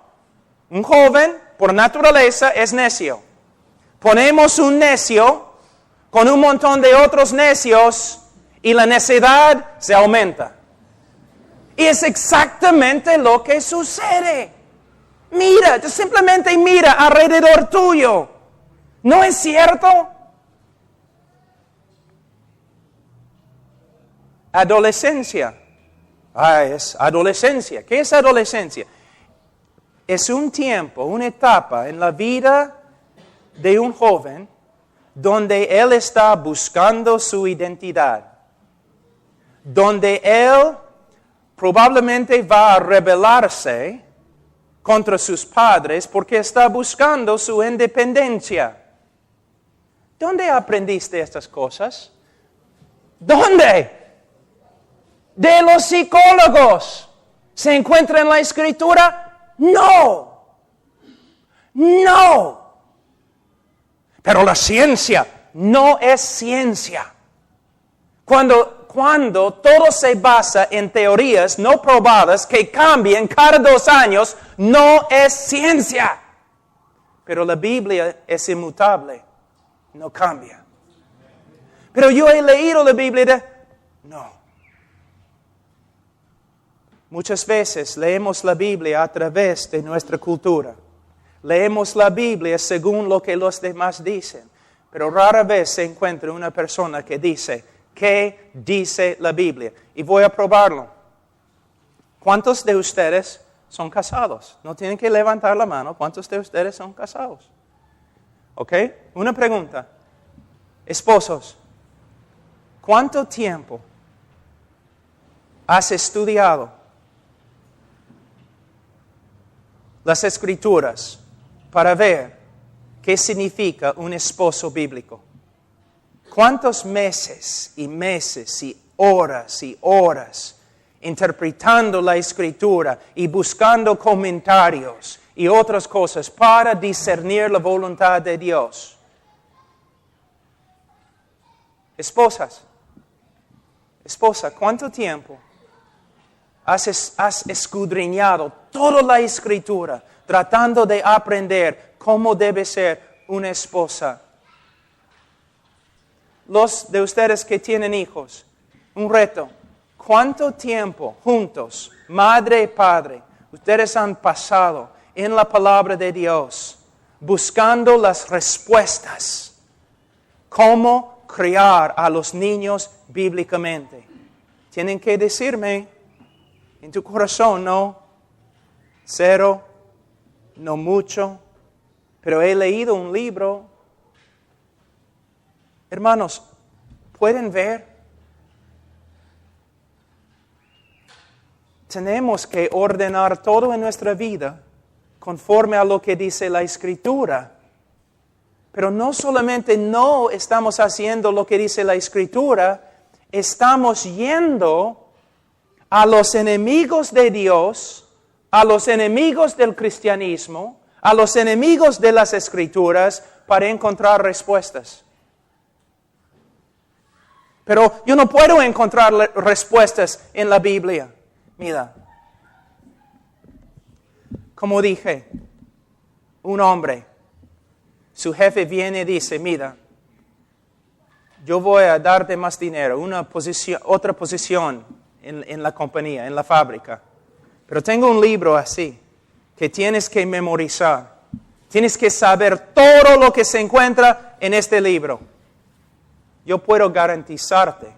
Un joven, por naturaleza, es necio. Ponemos un necio con un montón de otros necios y la necedad se aumenta. Y es exactamente lo que sucede. Mira, simplemente mira alrededor tuyo. ¿No es cierto? Adolescencia. Es adolescencia. ¿Qué es adolescencia? Es un tiempo, una etapa en la vida de un joven donde él está buscando su identidad, donde él probablemente va a rebelarse contra sus padres porque está buscando su independencia. ¿Dónde aprendiste estas cosas? ¿Dónde? De los psicólogos. ¿Se encuentra en la Escritura? No. No. Pero la ciencia no es ciencia. Cuando todo se basa en teorías no probadas que cambian cada 2 años, no es ciencia. Pero la Biblia es inmutable, no cambia. Pero yo he leído la Biblia No. Muchas veces leemos la Biblia a través de nuestra cultura. Leemos la Biblia según lo que los demás dicen, pero rara vez se encuentra una persona que dice, ¿qué dice la Biblia? Y voy a probarlo. ¿Cuántos de ustedes son casados? No tienen que levantar la mano. ¿Cuántos de ustedes son casados? ¿Ok? Una pregunta. Esposos, ¿cuánto tiempo has estudiado las Escrituras para ver qué significa un esposo bíblico? ¿Cuántos meses y meses y horas interpretando la Escritura y buscando comentarios y otras cosas para discernir la voluntad de Dios? Esposa, ¿cuánto tiempo has escudriñado toda la Escritura tratando de aprender cómo debe ser una esposa? Los de ustedes que tienen hijos, un reto. ¿Cuánto tiempo juntos, madre y padre, ustedes han pasado en la palabra de Dios buscando las respuestas? ¿Cómo criar a los niños bíblicamente? Tienen que decirme en tu corazón, no, 0, no mucho, pero he leído un libro. Hermanos, ¿pueden ver? Tenemos que ordenar todo en nuestra vida conforme a lo que dice la Escritura. Pero no solamente no estamos haciendo lo que dice la Escritura, estamos yendo a los enemigos de Dios, a los enemigos del cristianismo, a los enemigos de las Escrituras para encontrar respuestas. Pero yo no puedo encontrar respuestas en la Biblia. Mira, como dije, un hombre, su jefe viene y dice, mira, yo voy a darte más dinero, otra posición en la compañía, en la fábrica. Pero tengo un libro así, que tienes que memorizar. Tienes que saber todo lo que se encuentra en este libro. Yo puedo garantizarte,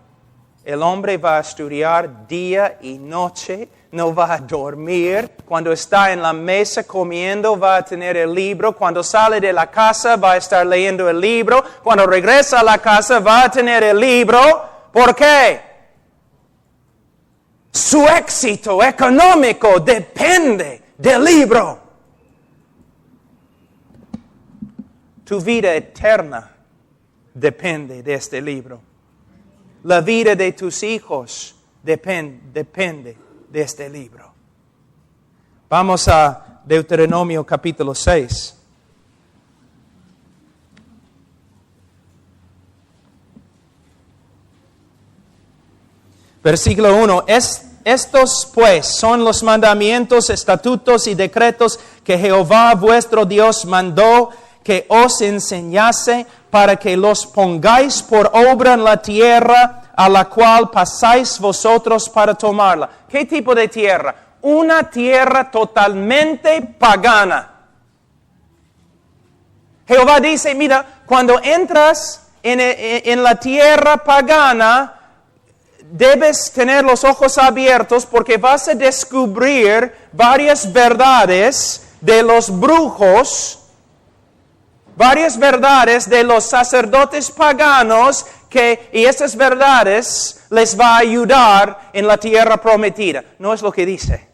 el hombre va a estudiar día y noche, no va a dormir. Cuando está en la mesa comiendo, va a tener el libro. Cuando sale de la casa, va a estar leyendo el libro. Cuando regresa a la casa, va a tener el libro. ¿Por qué? Su éxito económico depende del libro. Tu vida eterna depende de este libro. La vida de tus hijos depende de este libro. Vamos a Deuteronomio capítulo 6. Versículo 1. Estos pues son los mandamientos, estatutos y decretos que Jehová vuestro Dios mandó que os enseñase para que los pongáis por obra en la tierra a la cual pasáis vosotros para tomarla. ¿Qué tipo de tierra? Una tierra totalmente pagana. Jehová dice, mira, cuando entras en la tierra pagana, debes tener los ojos abiertos porque vas a descubrir varias verdades de los brujos, varias verdades de los sacerdotes paganos y estas verdades les va a ayudar en la tierra prometida. No es lo que dice.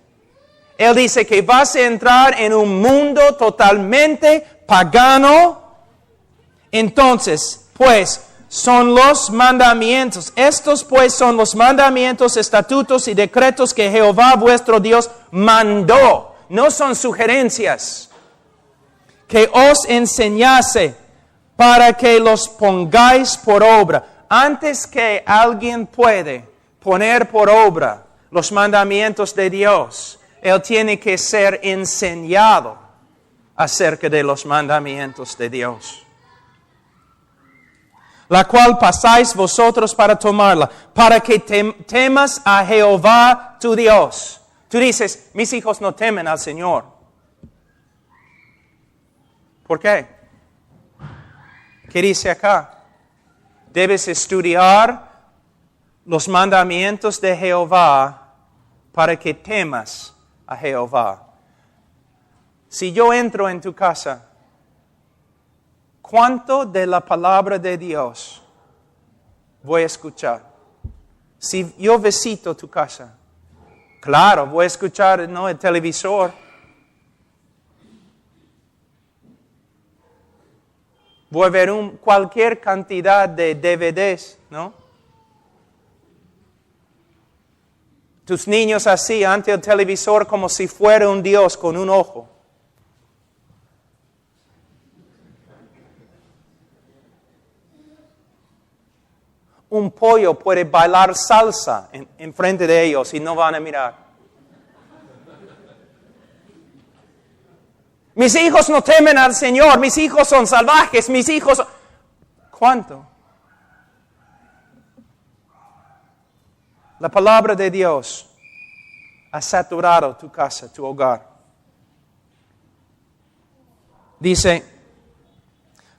Él dice que vas a entrar en un mundo totalmente pagano. Entonces, pues, son los mandamientos. Estos pues son los mandamientos, estatutos y decretos que Jehová vuestro Dios mandó. No son sugerencias. Que os enseñase para que los pongáis por obra. Antes que alguien puede poner por obra los mandamientos de Dios, él tiene que ser enseñado acerca de los mandamientos de Dios. La cual pasáis vosotros para tomarla, para que temas a Jehová tu Dios. Tú dices, mis hijos no temen al Señor. ¿Por qué? ¿Qué dice acá? Debes estudiar los mandamientos de Jehová para que temas a Jehová. Si yo entro en tu casa, ¿cuánto de la palabra de Dios voy a escuchar? Si yo visito tu casa, claro, voy a escuchar, ¿no?, el televisor. Voy a ver cualquier cantidad de DVDs, ¿no? Tus niños así ante el televisor como si fuera un Dios con un ojo. Un pollo puede bailar salsa en frente de ellos y no van a mirar. Mis hijos no temen al Señor, mis hijos son salvajes, mis hijos... ¿Cuánto? La palabra de Dios ha saturado tu casa, tu hogar. Dice,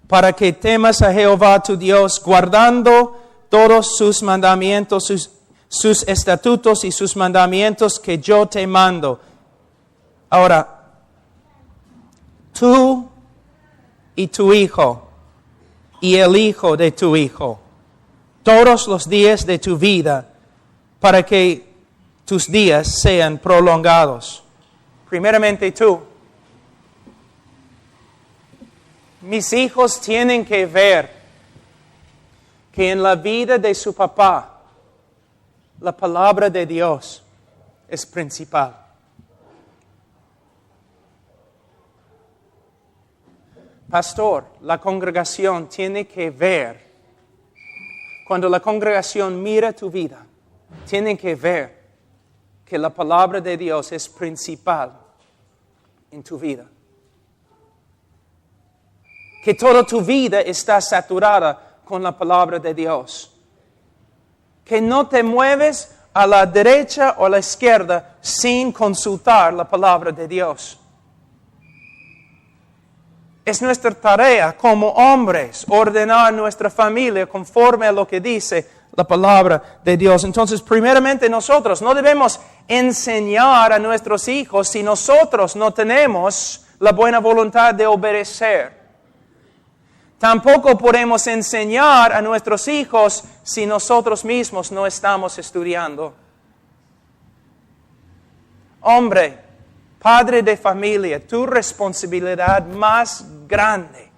para que temas a Jehová tu Dios, guardando todos sus mandamientos, sus estatutos y sus mandamientos que yo te mando. Ahora, tú y tu hijo y el hijo de tu hijo, todos los días de tu vida, para que tus días sean prolongados. Primeramente tú. Mis hijos tienen que ver que en la vida de su papá, la palabra de Dios es principal. Pastor, la congregación tiene que ver, cuando la congregación mira tu vida, tiene que ver que la palabra de Dios es principal en tu vida. Que toda tu vida está saturada con la palabra de Dios. Que no te mueves a la derecha o a la izquierda sin consultar la palabra de Dios. Es nuestra tarea como hombres ordenar nuestra familia conforme a lo que dice la palabra de Dios. Entonces, primeramente nosotros no debemos enseñar a nuestros hijos si nosotros no tenemos la buena voluntad de obedecer. Tampoco podemos enseñar a nuestros hijos si nosotros mismos no estamos estudiando. Hombre, padre de familia, tu responsabilidad más grande,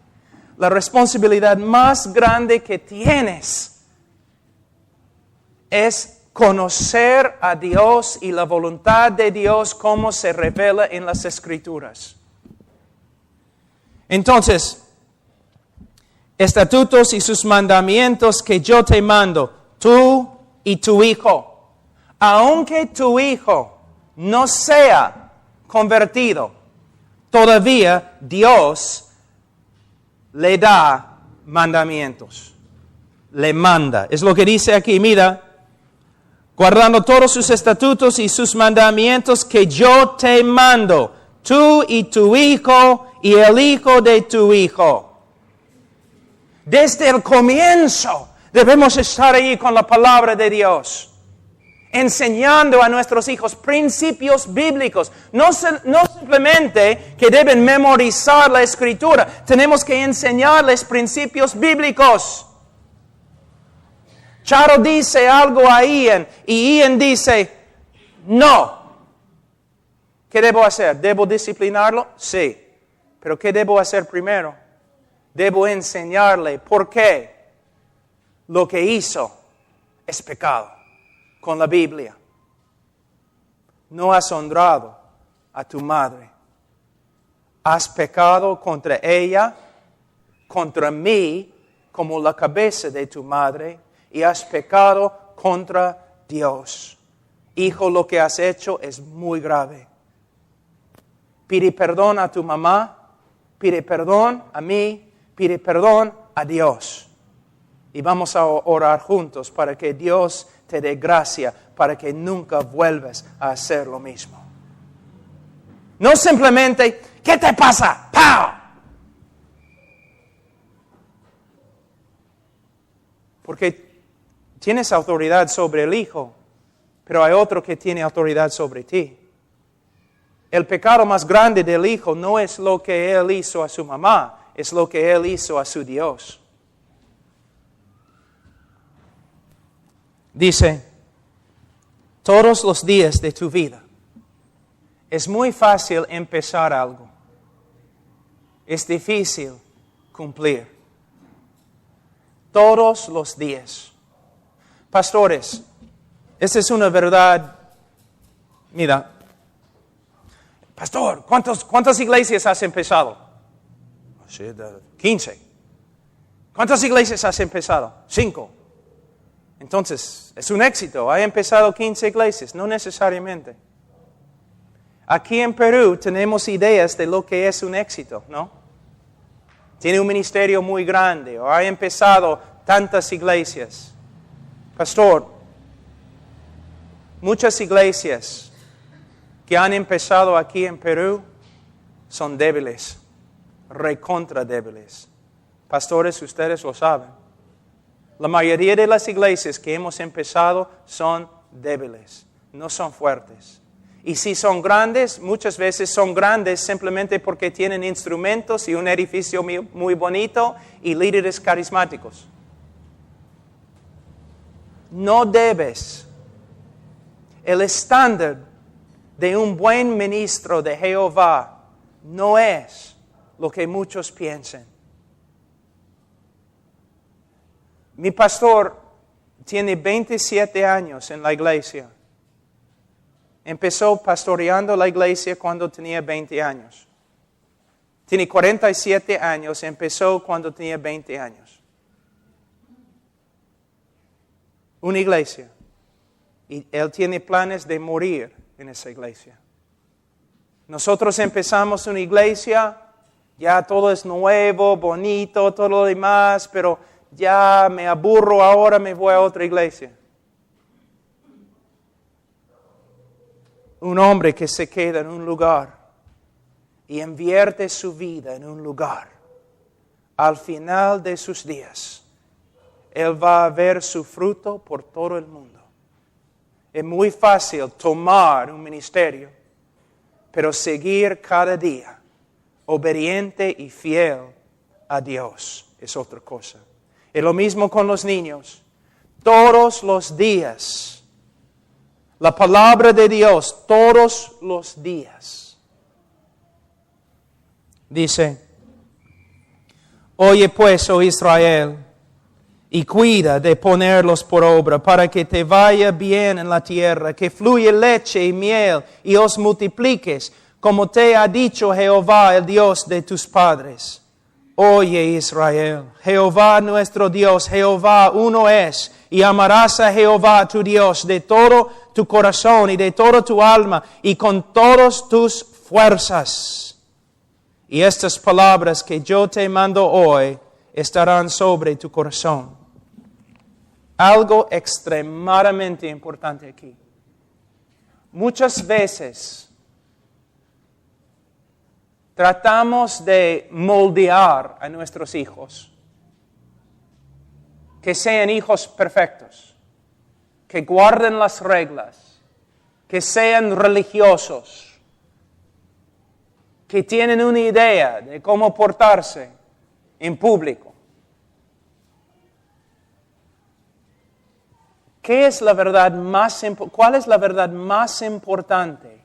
la responsabilidad más grande que tienes es conocer a Dios y la voluntad de Dios como se revela en las Escrituras. Entonces, estatutos y sus mandamientos que yo te mando, tú y tu hijo, aunque tu hijo no sea convertido, todavía Dios le da mandamientos, le manda. Es lo que dice aquí, mira, guardando todos sus estatutos y sus mandamientos que yo te mando, tú y tu hijo y el hijo de tu hijo. Desde el comienzo debemos estar ahí con la palabra de Dios, enseñando a nuestros hijos principios bíblicos. No simplemente que deben memorizar la Escritura, tenemos que enseñarles principios bíblicos. Charo dice algo a Ian y Ian dice, no. ¿Qué debo hacer? ¿Debo disciplinarlo? Sí. Pero ¿qué debo hacer primero? Debo enseñarle por qué lo que hizo es pecado con la Biblia. No has honrado a tu madre. Has pecado contra ella, contra mí, como la cabeza de tu madre, y has pecado contra Dios. Hijo, lo que has hecho es muy grave. Pide perdón a tu mamá, pide perdón a mí, pide perdón a Dios. Y vamos a orar juntos para que Dios te dé gracia, para que nunca vuelvas a hacer lo mismo. No simplemente, ¿qué te pasa? ¡Pau! Porque tienes autoridad sobre el hijo, pero hay otro que tiene autoridad sobre ti. El pecado más grande del hijo no es lo que él hizo a su mamá, es lo que él hizo a su Dios. Dice, todos los días de tu vida. Es muy fácil empezar algo. Es difícil cumplir. Todos los días. Pastores, esta es una verdad. Mira, pastor, ¿cuántas iglesias has empezado? 15. ¿Cuántas iglesias has empezado? 5. Entonces, es un éxito. Ha empezado 15 iglesias. No necesariamente. Aquí en Perú tenemos ideas de lo que es un éxito, ¿no? Tiene un ministerio muy grande o ha empezado tantas iglesias. Pastor, muchas iglesias que han empezado aquí en Perú son débiles, recontra débiles. Pastores, ustedes lo saben. La mayoría de las iglesias que hemos empezado son débiles, no son fuertes. Y si son grandes, muchas veces son grandes simplemente porque tienen instrumentos y un edificio muy bonito y líderes carismáticos. No debes. El estándar de un buen ministro de Jehová no es lo que muchos piensan. Mi pastor tiene 27 años en la iglesia. Empezó pastoreando la iglesia cuando tenía 20 años. Tiene 47 años, empezó cuando tenía 20 años. Una iglesia. Y él tiene planes de morir en esa iglesia. Nosotros empezamos una iglesia, ya todo es nuevo, bonito, todo lo demás, pero ya me aburro ahora, me voy a otra iglesia. Un hombre que se queda en un lugar y invierte su vida en un lugar, al final de sus días, él va a ver su fruto por todo el mundo. Es muy fácil tomar un ministerio, pero seguir cada día, obediente y fiel a Dios, es otra cosa. Es lo mismo con los niños. Todos los días. La palabra de Dios, todos los días. Dice, oye pues, oh Israel, y cuida de ponerlos por obra, para que te vaya bien en la tierra, que fluya leche y miel, y os multipliques, como te ha dicho Jehová, el Dios de tus padres. Oye Israel, Jehová nuestro Dios, Jehová uno es, y amarás a Jehová tu Dios de todo tu corazón y de toda tu alma y con todas tus fuerzas. Y estas palabras que yo te mando hoy estarán sobre tu corazón. Algo extremadamente importante aquí. Muchas veces tratamos de moldear a nuestros hijos, que sean hijos perfectos, que guarden las reglas, que sean religiosos, que tienen una idea de cómo portarse en público. ¿Cuál es la verdad más importante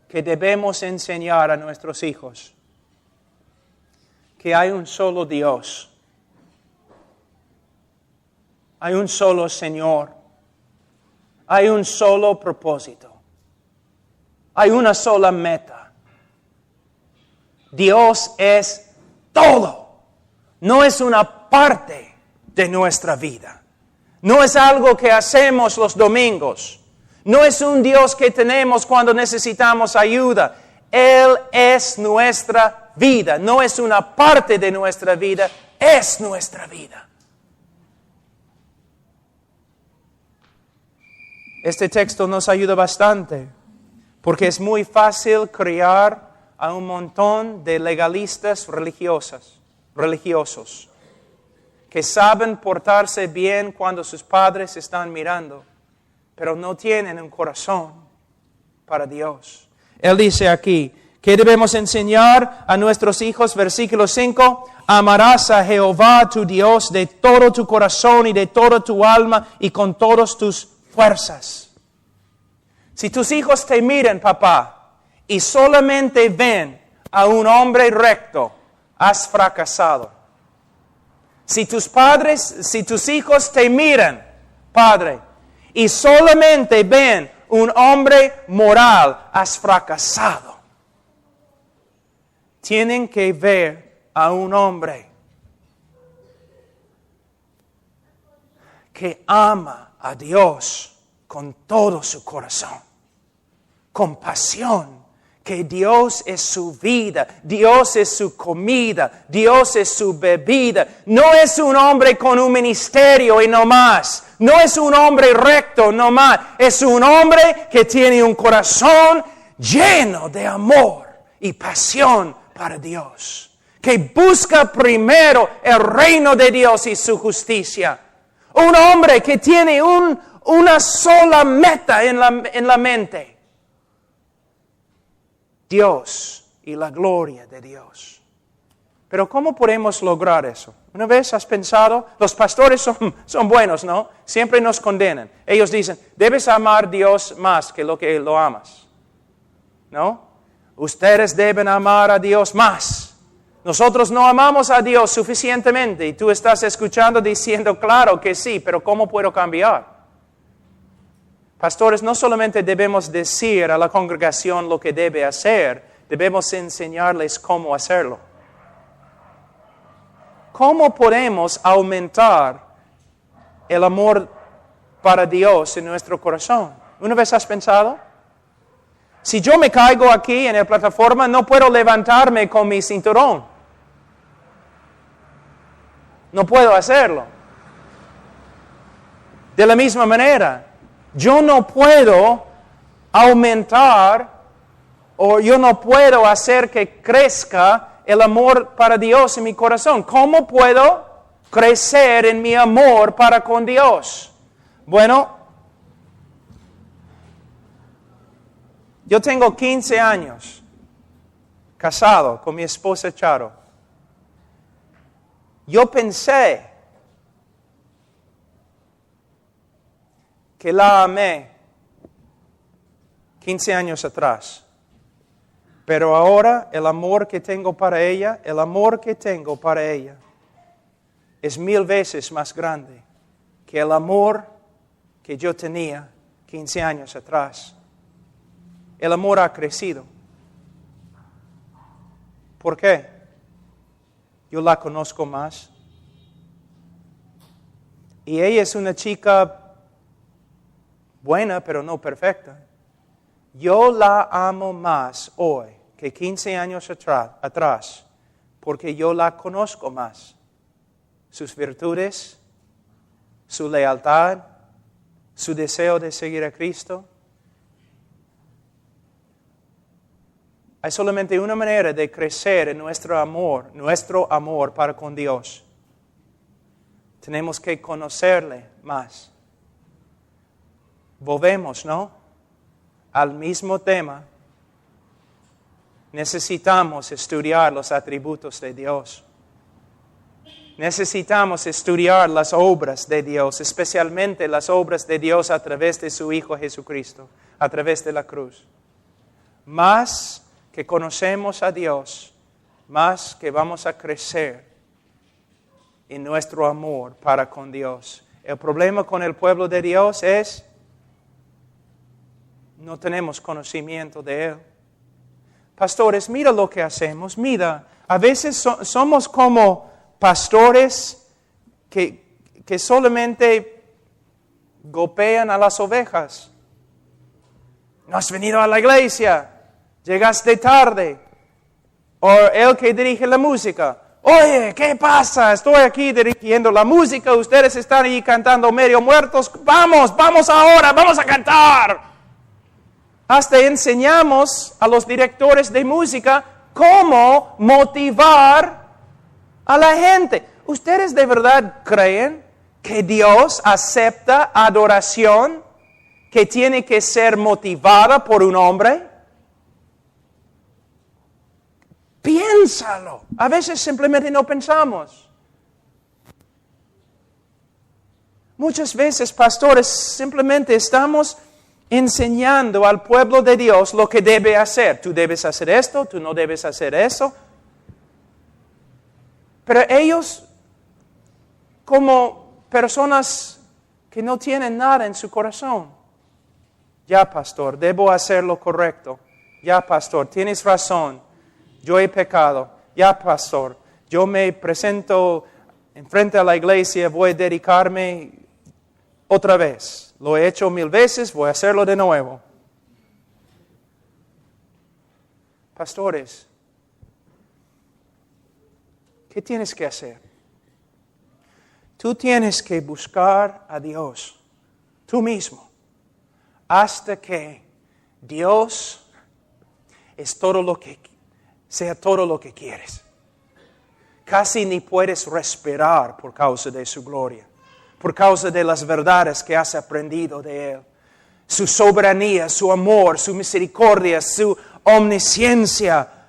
que debemos enseñar a nuestros hijos? Que hay un solo Dios. Hay un solo Señor. Hay un solo propósito. Hay una sola meta. Dios es todo. No es una parte de nuestra vida. No es algo que hacemos los domingos. No es un Dios que tenemos cuando necesitamos ayuda. Él es nuestra vida. No es una parte de nuestra vida, es nuestra vida. Este texto nos ayuda bastante, porque es muy fácil criar a un montón de legalistas religiosos, que saben portarse bien cuando sus padres están mirando, pero no tienen un corazón para Dios. Él dice aquí, ¿qué debemos enseñar a nuestros hijos? Versículo 5, amarás a Jehová tu Dios de todo tu corazón y de toda tu alma y con todas tus fuerzas. Si tus hijos te miran, papá, y solamente ven a un hombre recto, has fracasado. Si tus hijos te miran, padre, y solamente ven un hombre moral, has fracasado. Tienen que ver a un hombre que ama a Dios con todo su corazón, con pasión, que Dios es su vida, Dios es su comida, Dios es su bebida. No es un hombre con un ministerio y no más. No es un hombre recto, no más. Es un hombre que tiene un corazón lleno de amor y pasión para Dios. Que busca primero el reino de Dios y su justicia. Un hombre que tiene una sola meta en la mente. Dios y la gloria de Dios. Pero ¿cómo podemos lograr eso? ¿Una vez has pensado? Los pastores son buenos, ¿no? Siempre nos condenan. Ellos dicen, debes amar a Dios más que lo que lo amas. ¿No? Ustedes deben amar a Dios más. Nosotros no amamos a Dios suficientemente. Y tú estás escuchando diciendo, claro que sí, pero ¿cómo puedo cambiar? Pastores, no solamente debemos decir a la congregación lo que debe hacer, debemos enseñarles cómo hacerlo. ¿Cómo podemos aumentar el amor para Dios en nuestro corazón? ¿Una vez has pensado? Si yo me caigo aquí en la plataforma, no puedo levantarme con mi cinturón. No puedo hacerlo. De la misma manera, yo no puedo aumentar o yo no puedo hacer que crezca el amor para Dios en mi corazón. ¿Cómo puedo crecer en mi amor para con Dios? Bueno, yo tengo 15 años casado con mi esposa Charo. Yo pensé que la amé 15 años atrás. Pero ahora el amor que tengo para ella es 1000 veces más grande que el amor que yo tenía 15 años atrás. El amor ha crecido. ¿Por qué? Yo la conozco más. Y ella es una chica buena, pero no perfecta. Yo la amo más hoy que 15 años atrás, porque yo la conozco más. Sus virtudes, su lealtad, su deseo de seguir a Cristo. Hay solamente una manera de crecer en nuestro amor para con Dios. Tenemos que conocerle más. Volvemos, ¿no? Al mismo tema. Necesitamos estudiar los atributos de Dios. Necesitamos estudiar las obras de Dios, especialmente las obras de Dios a través de su Hijo Jesucristo, a través de la cruz. Más que conocemos a Dios, más que vamos a crecer en nuestro amor para con Dios. El problema con el pueblo de Dios es no tenemos conocimiento de Él. Pastores, mira lo que hacemos. Mira, a veces somos como pastores que solamente golpean a las ovejas. No has venido a la iglesia, llegaste tarde. O el que dirige la música. Oye, ¿qué pasa? Estoy aquí dirigiendo la música, ustedes están ahí cantando medio muertos. Vamos ahora, vamos a cantar. Hasta enseñamos a los directores de música cómo motivar a la gente. ¿Ustedes de verdad creen que Dios acepta adoración que tiene que ser motivada por un hombre? Piénsalo. A veces simplemente no pensamos. Muchas veces, pastores, simplemente estamos enseñando al pueblo de Dios lo que debe hacer. Tú debes hacer esto, tú no debes hacer eso. Pero ellos, como personas que no tienen nada en su corazón, ya, pastor, debo hacer lo correcto. Ya, pastor, tienes razón. Yo he pecado. Ya, pastor, yo me presento enfrente a la iglesia, voy a dedicarme otra vez. Lo he hecho 1000 veces, voy a hacerlo de nuevo. Pastores, ¿qué tienes que hacer? Tú tienes que buscar a Dios, tú mismo, hasta que Dios sea todo lo que quieres. Casi ni puedes respirar por causa de su gloria, por causa de las verdades que has aprendido de Él. Su soberanía, su amor, su misericordia, su omnisciencia,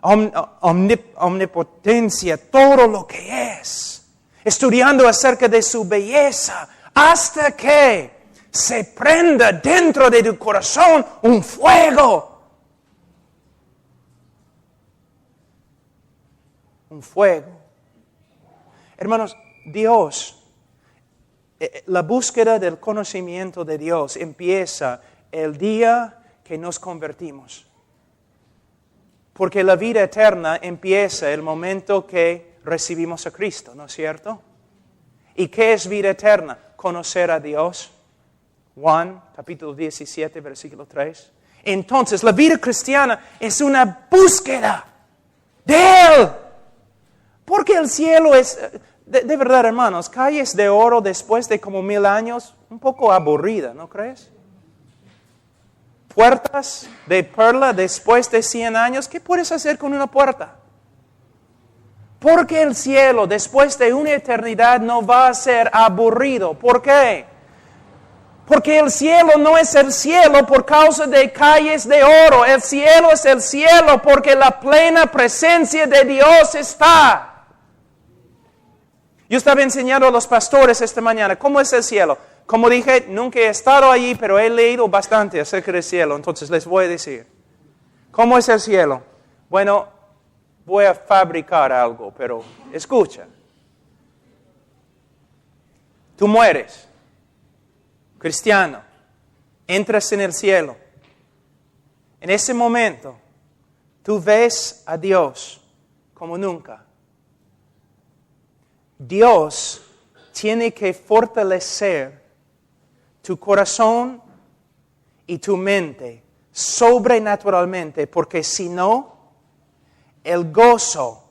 omnipotencia, todo lo que es. Estudiando acerca de su belleza, hasta que se prenda dentro de tu corazón un fuego. Un fuego. Hermanos, Dios, la búsqueda del conocimiento de Dios empieza el día que nos convertimos. Porque la vida eterna empieza el momento que recibimos a Cristo, ¿no es cierto? ¿Y qué es vida eterna? Conocer a Dios. Juan, capítulo 17, versículo 3. Entonces, la vida cristiana es una búsqueda de Él. Porque el cielo es, de verdad, hermanos, calles de oro después de como 1000 años, un poco aburrida, ¿no crees? Puertas de perla después de 100 años, ¿qué puedes hacer con una puerta? Porque el cielo después de una eternidad no va a ser aburrido. ¿Por qué? Porque el cielo no es el cielo por causa de calles de oro. El cielo es el cielo porque la plena presencia de Dios está. Yo estaba enseñando a los pastores esta mañana, ¿cómo es el cielo? Como dije, nunca he estado allí, pero he leído bastante acerca del cielo, entonces les voy a decir. ¿Cómo es el cielo? Bueno, voy a fabricar algo, pero escucha. Tú mueres, cristiano, entras en el cielo. En ese momento, tú ves a Dios como nunca. Dios tiene que fortalecer tu corazón y tu mente sobrenaturalmente, porque si no, el gozo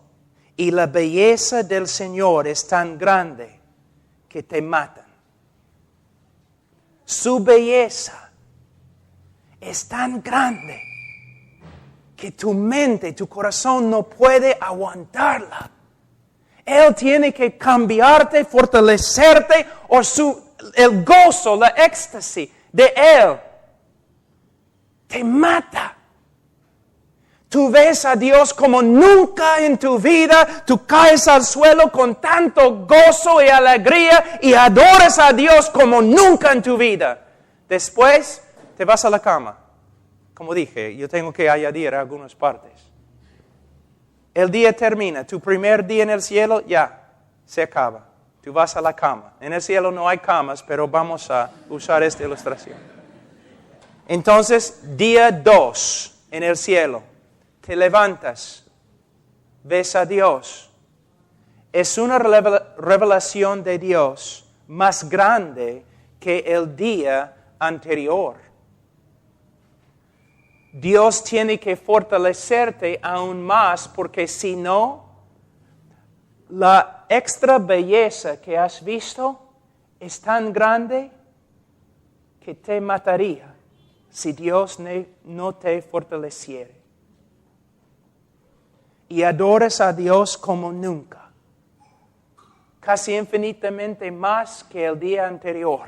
y la belleza del Señor es tan grande que te matan. Su belleza es tan grande que tu mente, tu corazón no puede aguantarla. Él tiene que cambiarte, fortalecerte, o el gozo, la éxtasis de Él te mata. Tú ves a Dios como nunca en tu vida, tú caes al suelo con tanto gozo y alegría y adoras a Dios como nunca en tu vida. Después te vas a la cama. Como dije, yo tengo que añadir algunas partes. El día termina, tu primer día en el cielo, ya, se acaba. Tú vas a la cama. En el cielo no hay camas, pero vamos a usar esta ilustración. Entonces, día 2 en el cielo, te levantas, ves a Dios. Es una revelación de Dios más grande que el día anterior. Dios tiene que fortalecerte aún más, porque si no, la extra belleza que has visto es tan grande que te mataría si Dios no te fortaleciere. Y adoras a Dios como nunca, casi infinitamente más que el día anterior.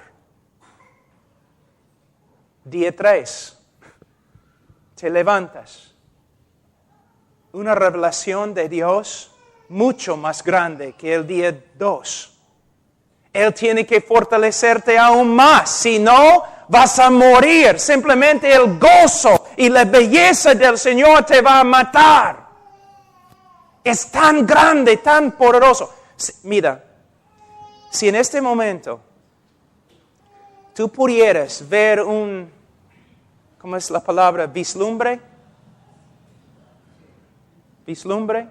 Día 3, te levantas. Una revelación de Dios mucho más grande que el día 2. Él tiene que fortalecerte aún más, si no vas a morir. Simplemente el gozo y la belleza del Señor te va a matar. Es tan grande, tan poderoso. Mira, si en este momento tú pudieras ver ¿cómo es la palabra? Vislumbre. Vislumbre.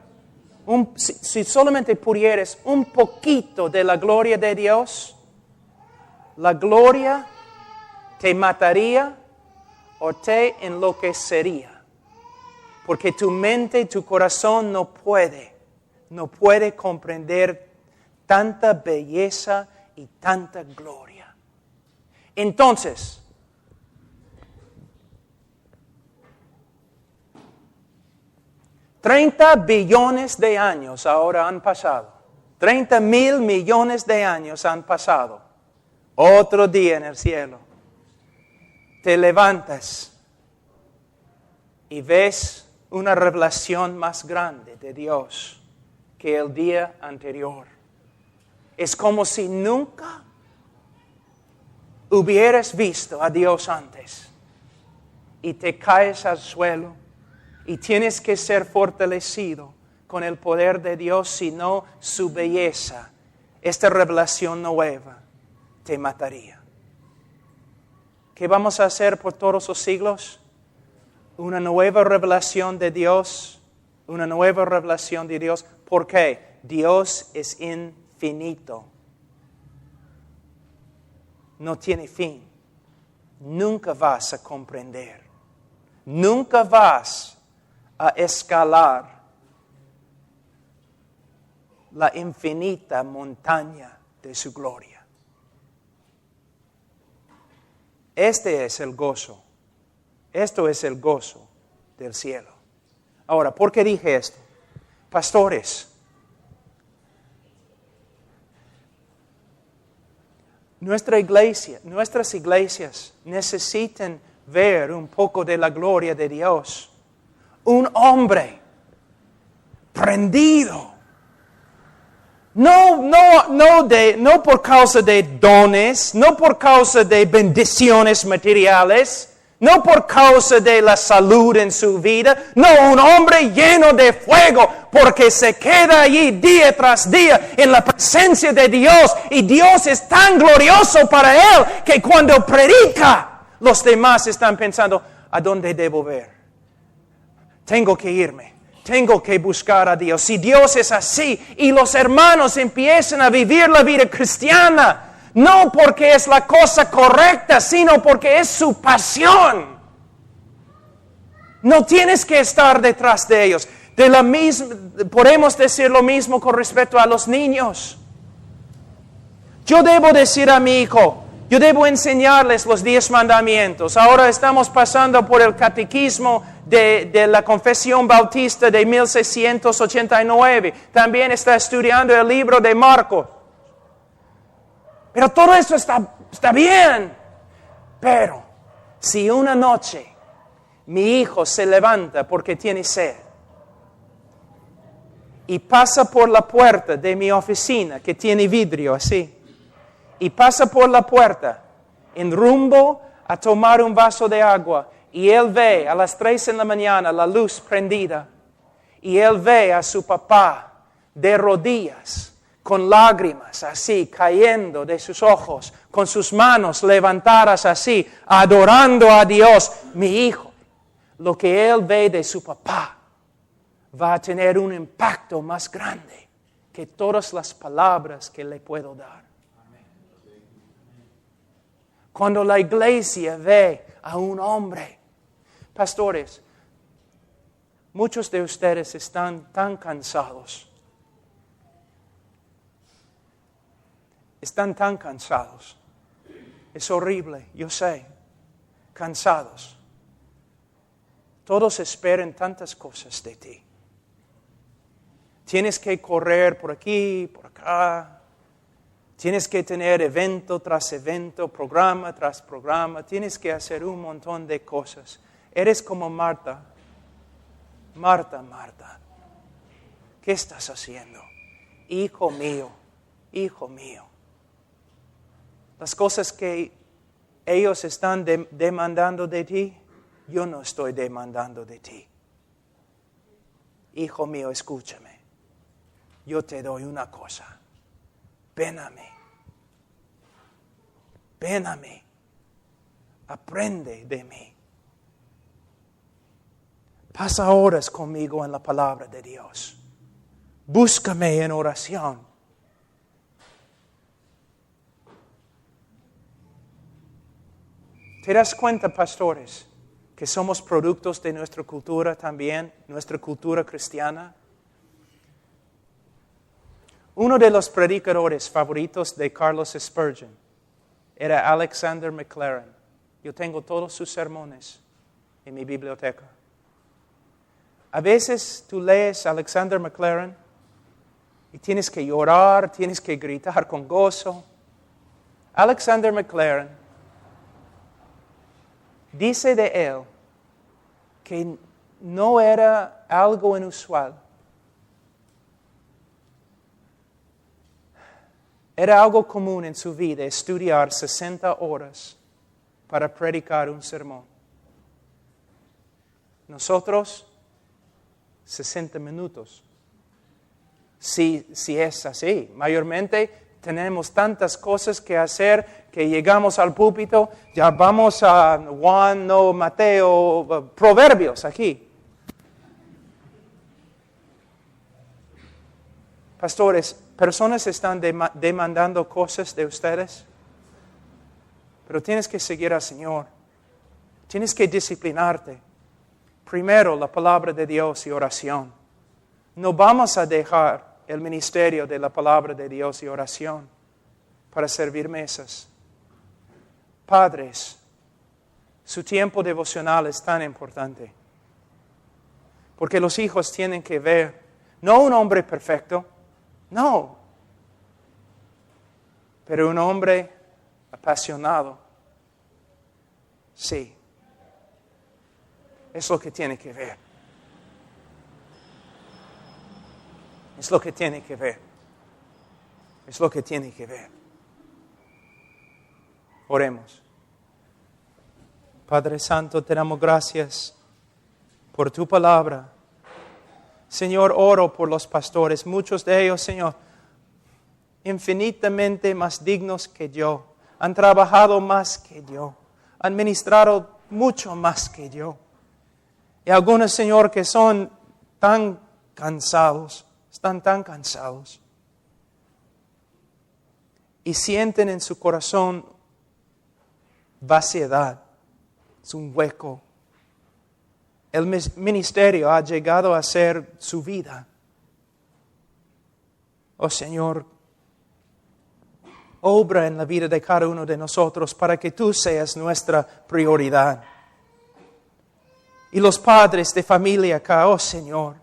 Si solamente pudieras un poquito de la gloria de Dios, la gloria te mataría o te enloquecería. Porque tu mente, tu corazón no puede comprender tanta belleza y tanta gloria. Entonces, $30 billones de años ahora han pasado. 30,000 millones de años han pasado. Otro día en el cielo. Te levantas y ves una revelación más grande de Dios que el día anterior. Es como si nunca hubieras visto a Dios antes. Y te caes al suelo. Y tienes que ser fortalecido con el poder de Dios, si no su belleza, esta revelación nueva, te mataría. ¿Qué vamos a hacer por todos los siglos? Una nueva revelación de Dios, una nueva revelación de Dios. ¿Por qué? Dios es infinito. No tiene fin. Nunca vas a comprender. Nunca vas a escalar la infinita montaña de su gloria. Este es el gozo. Esto es el gozo del cielo. Ahora, ¿por qué dije esto? Pastores, nuestras iglesias necesitan ver un poco de la gloria de Dios. Un hombre prendido. No por causa de dones, no por causa de bendiciones materiales, no por causa de la salud en su vida. No, un hombre lleno de fuego, porque se queda allí día tras día en la presencia de Dios. Y Dios es tan glorioso para él que cuando predica, los demás están pensando, ¿a dónde debo ver? Tengo que irme, tengo que buscar a Dios. Si Dios es así y los hermanos empiezan a vivir la vida cristiana, no porque es la cosa correcta, sino porque es su pasión. No tienes que estar detrás de ellos. Podemos decir lo mismo con respecto a los niños. Yo debo decir a mi hijo, yo debo enseñarles los 10 mandamientos. Ahora estamos pasando por el catequismo de la Confesión Bautista de 1689. También está estudiando el libro de Marcos. Pero todo eso está bien. Pero si una noche mi hijo se levanta porque tiene sed y pasa por la puerta de mi oficina que tiene vidrio así, y pasa por la puerta en rumbo a tomar un vaso de agua, y él ve a las 3 de la mañana la luz prendida, y él ve a su papá de rodillas, con lágrimas así cayendo de sus ojos, con sus manos levantadas así, adorando a Dios. Mi hijo, lo que él ve de su papá va a tener un impacto más grande que todas las palabras que le puedo dar. Cuando la iglesia ve a un hombre, pastores, muchos de ustedes están tan cansados están tan cansados. Es horrible, yo sé, cansados. Todos esperan tantas cosas de ti. Tienes que correr por aquí, por acá. Tienes que tener evento tras evento, programa tras programa. Tienes que hacer un montón de cosas. Eres como Marta. Marta, Marta. ¿Qué estás haciendo? Hijo mío, hijo mío. Las cosas que ellos están demandando de ti, yo no estoy demandando de ti. Hijo mío, escúchame. Yo te doy una cosa. Ven a mí. Ven a mí. Aprende de mí. Pasa horas conmigo en la palabra de Dios. Búscame en oración. ¿Te das cuenta, pastores, que somos productos de nuestra cultura también, nuestra cultura cristiana? Uno de los predicadores favoritos de Carlos Spurgeon era Alexander Maclaren. Yo tengo todos sus sermones en mi biblioteca. A veces tú lees Alexander Maclaren y tienes que llorar, tienes que gritar con gozo. Alexander Maclaren dice de él que no era algo inusual. Era algo común en su vida estudiar 60 horas para predicar un sermón. Nosotros, 60 minutos. Si es así, mayormente tenemos tantas cosas que hacer que llegamos al púlpito, ya vamos a Juan, no, Mateo, Proverbios aquí. Pastores, personas están demandando cosas de ustedes, pero tienes que seguir al Señor. Tienes que disciplinarte. Primero, la palabra de Dios y oración. No vamos a dejar el ministerio de la palabra de Dios y oración para servir mesas. Padres, su tiempo devocional es tan importante, porque los hijos tienen que ver, no un hombre perfecto, no, pero un hombre apasionado. Sí, es lo que tiene que ver. Es lo que tiene que ver. Es lo que tiene que ver. Oremos. Padre Santo, te damos gracias por tu palabra. Señor, oro por los pastores, muchos de ellos, Señor, infinitamente más dignos que yo, han trabajado más que yo, han ministrado mucho más que yo. Y algunos, Señor, que son tan cansados, están tan cansados y sienten en su corazón vaciedad, es un hueco. El ministerio ha llegado a ser su vida. Oh Señor, obra en la vida de cada uno de nosotros para que tú seas nuestra prioridad. Y los padres de familia acá, oh Señor,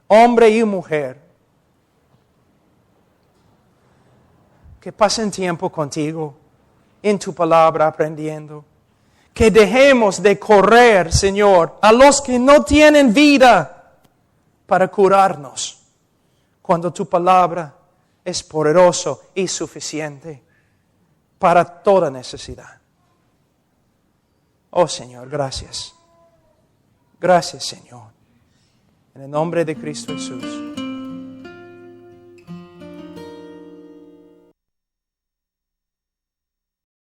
hombre y mujer, que pasen tiempo contigo, en tu palabra aprendiendo. Que dejemos de correr, Señor, a los que no tienen vida para curarnos, cuando tu palabra es poderoso y suficiente para toda necesidad. Oh Señor, gracias. Gracias, Señor. En el nombre de Cristo Jesús.